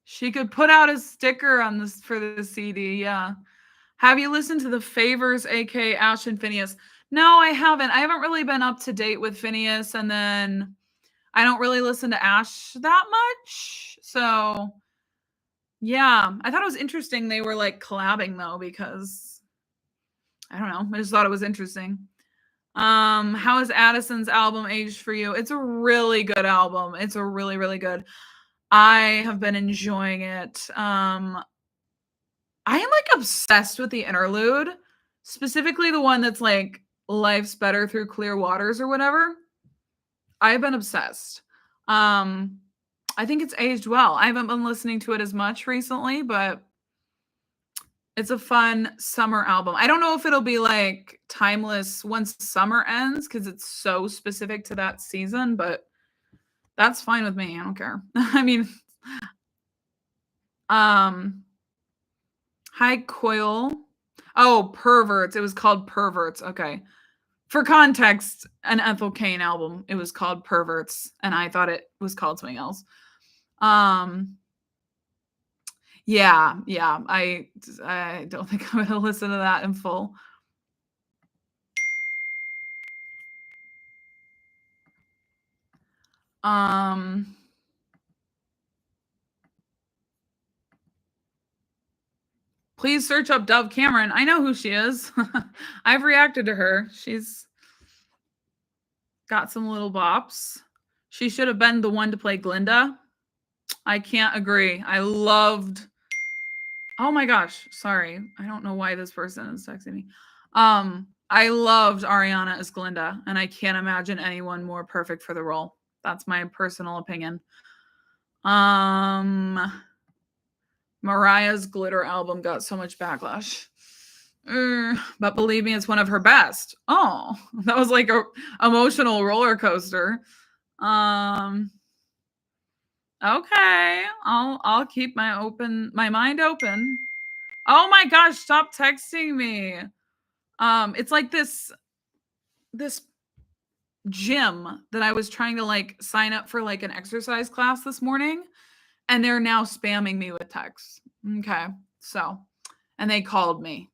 She could put out a sticker on this for the CD. Yeah. Have you listened to the Favors, aka Ash and Phineas? No, I haven't. I haven't really been up to date with Phineas, and then I don't really listen to Ash that much. So yeah, I thought it was interesting they were like collabing though, because I don't know. I just thought it was interesting. How is Addison's album aged for you? It's a really good album. It's a really, really good. I have been enjoying it. I am like obsessed with the interlude, specifically the one that's like life's better through clear waters or whatever. I've been obsessed. I think it's aged well. I haven't been listening to it as much recently, but it's a fun summer album. I don't know if it'll be like timeless once summer ends because it's so specific to that season, but that's fine with me. I don't care. I mean, High Coil. Oh, Perverts. It was called Perverts. Okay. For context, an Ethel Cain album. It was called Perverts, and I thought it was called something else. Yeah. I don't think I'm gonna listen to that in full. Please search up Dove Cameron. I know who she is. I've reacted to her. She's got some little bops. She should have been the one to play Glinda. I can't agree. I loved. Oh my gosh, sorry. I don't know why this person is texting me. I loved Ariana as Glinda, and I can't imagine anyone more perfect for the role. That's my personal opinion. Mariah's Glitter album got so much backlash. But believe me, it's one of her best. Oh, that was like a emotional roller coaster. Okay, I'll keep my mind open. Oh my gosh, stop texting me. It's like this gym that I was trying to like sign up for like an exercise class this morning, and they're now spamming me with texts. Okay. So, and they called me,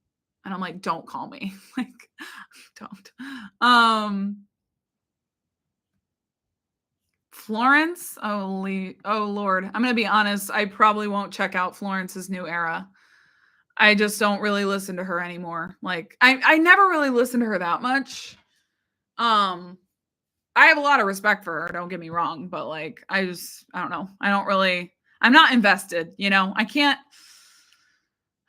and I'm like, don't call me. Like, don't. Florence, oh Lord. I'm gonna be honest, I probably won't check out Florence's new era. I just don't really listen to her anymore. Like, I never really listened to her that much. I have a lot of respect for her, don't get me wrong, but like I don't know. I'm not invested, you know. I can't.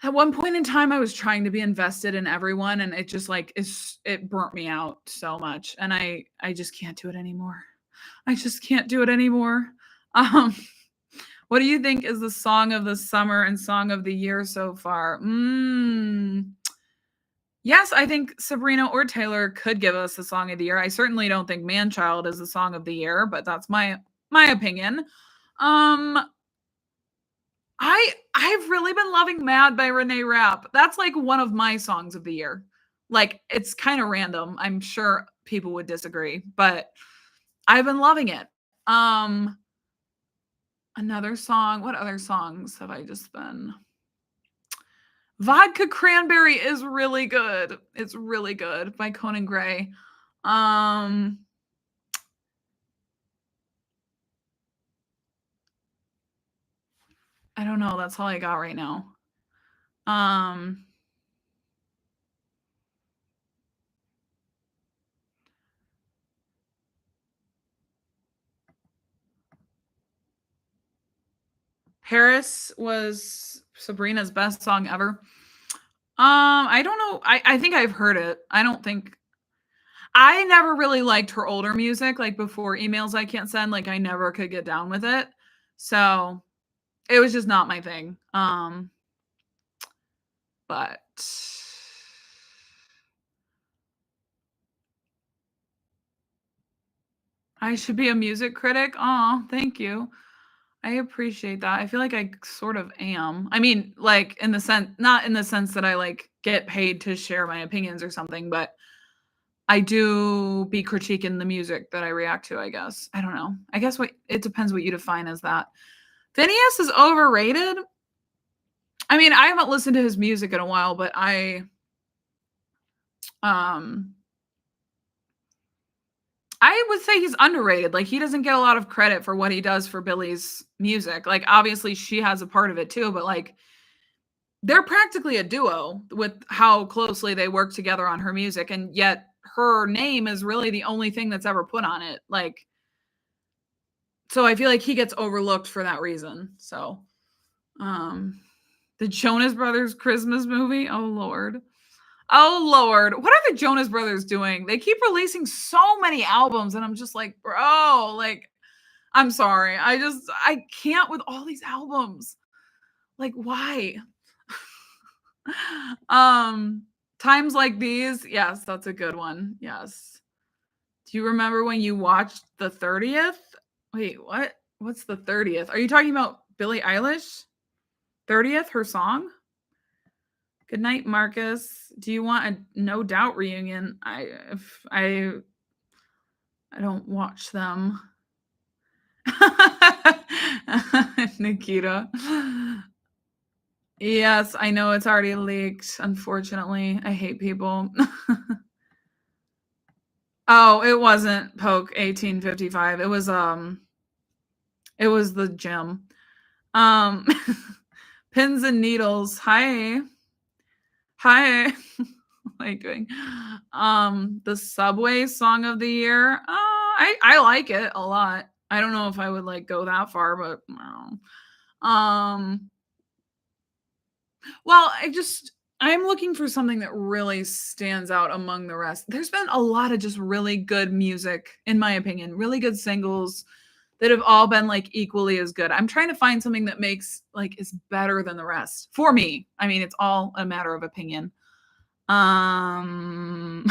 At one point in time I was trying to be invested in everyone, and it just like it burnt me out so much, and I just can't do it anymore. I just can't do it anymore. Um what do you think is the song of the summer and song of the year so far? Yes, I think Sabrina or Taylor could give us the song of the year. I certainly don't think Man-Child is the song of the year, but that's my opinion. Um I've really been loving Mad by Renee Rapp. That's like one of my songs of the year. Like, it's kind of random. I'm sure people would disagree, but I've been loving it. Another song. What other songs have I just been? Vodka Cranberry is really good. It's really good by Conan Gray. I don't know. That's all I got right now. Paris was Sabrina's best song ever. I don't know. I think I've heard it. I never really liked her older music, like before Emails I Can't Send. Like, I never could get down with it. So it was just not my thing. But I should be a music critic. Oh, thank you. I appreciate that. I feel like I sort of am. I mean, like, in the sense, not in the sense that I like get paid to share my opinions or something, but I do be critiquing the music that I react to, I guess. I don't know. I guess it depends what you define as that. Phineas is overrated. I mean, I haven't listened to his music in a while, but I would say he's underrated. Like, he doesn't get a lot of credit for what he does for Billy's music. Like, obviously she has a part of it too, but like, they're practically a duo with how closely they work together on her music, and yet her name is really the only thing that's ever put on it. Like, so I feel like he gets overlooked for that reason. So, the Jonas Brothers Christmas movie. Oh Lord. Oh Lord. What are the Jonas Brothers doing? They keep releasing so many albums, and I'm just like, bro, like, I'm sorry. I can't with all these albums. Like, why? Times Like These. Yes, that's a good one. Yes. Do you remember when you watched the 30th? Wait, what? What's the 30th? Are you talking about Billie Eilish? 30th, her song? Good night, Marcus. Do you want a No Doubt reunion? I don't watch them. Nikita. Yes, I know it's already leaked, unfortunately. I hate people. Oh, it wasn't Poke 1855. It was the gym. Pins and Needles. Hi. Hi. What are you doing? The Subway song of the year. I like it a lot. I don't know if I would like go that far, but well, I'm looking for something that really stands out among the rest. There's been a lot of just really good music, in my opinion, really good singles that have all been like equally as good. I'm trying to find something that makes like is better than the rest for me. I mean, it's all a matter of opinion. Oh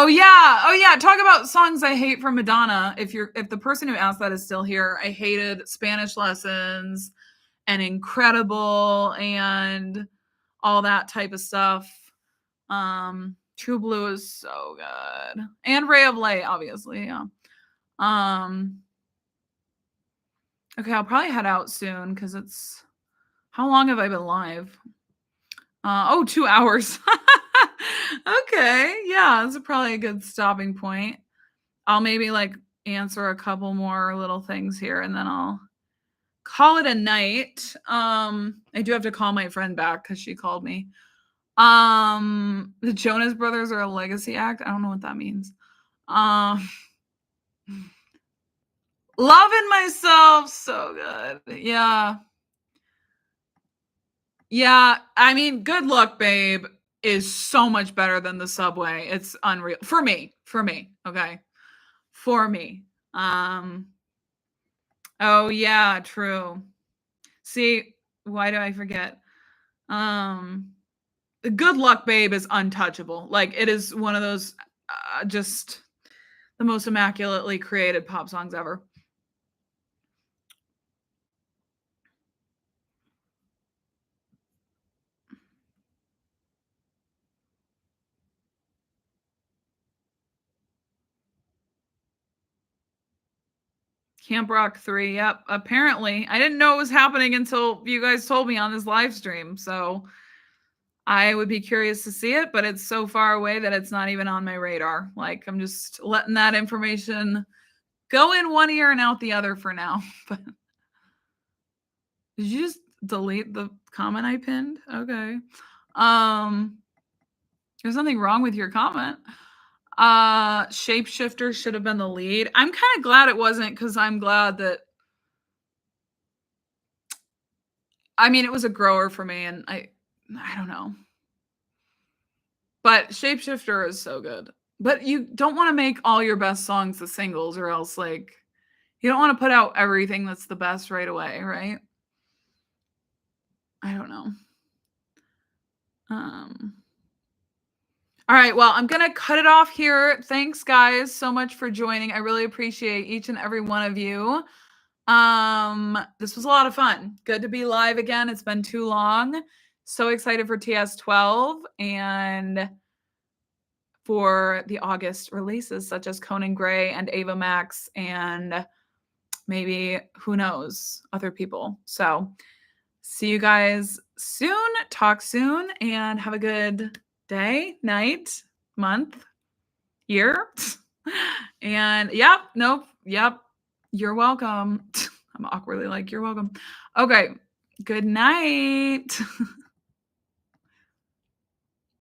yeah. Talk about songs I hate from Madonna. If the person who asked that is still here, I hated Spanish Lessons and Incredible and all that type of stuff. True Blue is so good. And Ray of Light, obviously, yeah. Okay, I'll probably head out soon because it's... How long have I been live? 2 hours. Okay, yeah, that's probably a good stopping point. I'll maybe like answer a couple more little things here and then I'll call it a night. I do have to call my friend back because she called me. The Jonas Brothers are a legacy act. I don't know what that means. Loving Myself, so good. Yeah. Yeah, I mean, Good Luck Babe is so much better than The Subway. It's unreal. For me, okay? For me. Oh yeah, true. See, why do I forget? The Good Luck Babe is untouchable. Like it is one of those just the most immaculately created pop songs ever. Camp Rock 3, yep. Apparently, I didn't know it was happening until you guys told me on this live stream. So I would be curious to see it, but it's so far away that it's not even on my radar. Like I'm just letting that information go in one ear and out the other for now. But did you just delete the comment I pinned? Okay. There's nothing wrong with your comment. Shapeshifter should have been the lead. I'm kind of glad it wasn't because I'm glad that it was a grower for me and I don't know. But Shapeshifter is so good. But you don't want to make all your best songs the singles or else like you don't want to put out everything that's the best right away, right? I don't know. All right, well, I'm going to cut it off here. Thanks guys so much for joining. I really appreciate each and every one of you. This was a lot of fun. Good to be live again. It's been too long. So excited for TS12 and for the August releases such as Conan Gray and Ava Max and maybe, who knows, other people. So see you guys soon. Talk soon and have a good day, night, month, year. And yep, you're welcome. I'm awkwardly like, you're welcome. Okay, good night.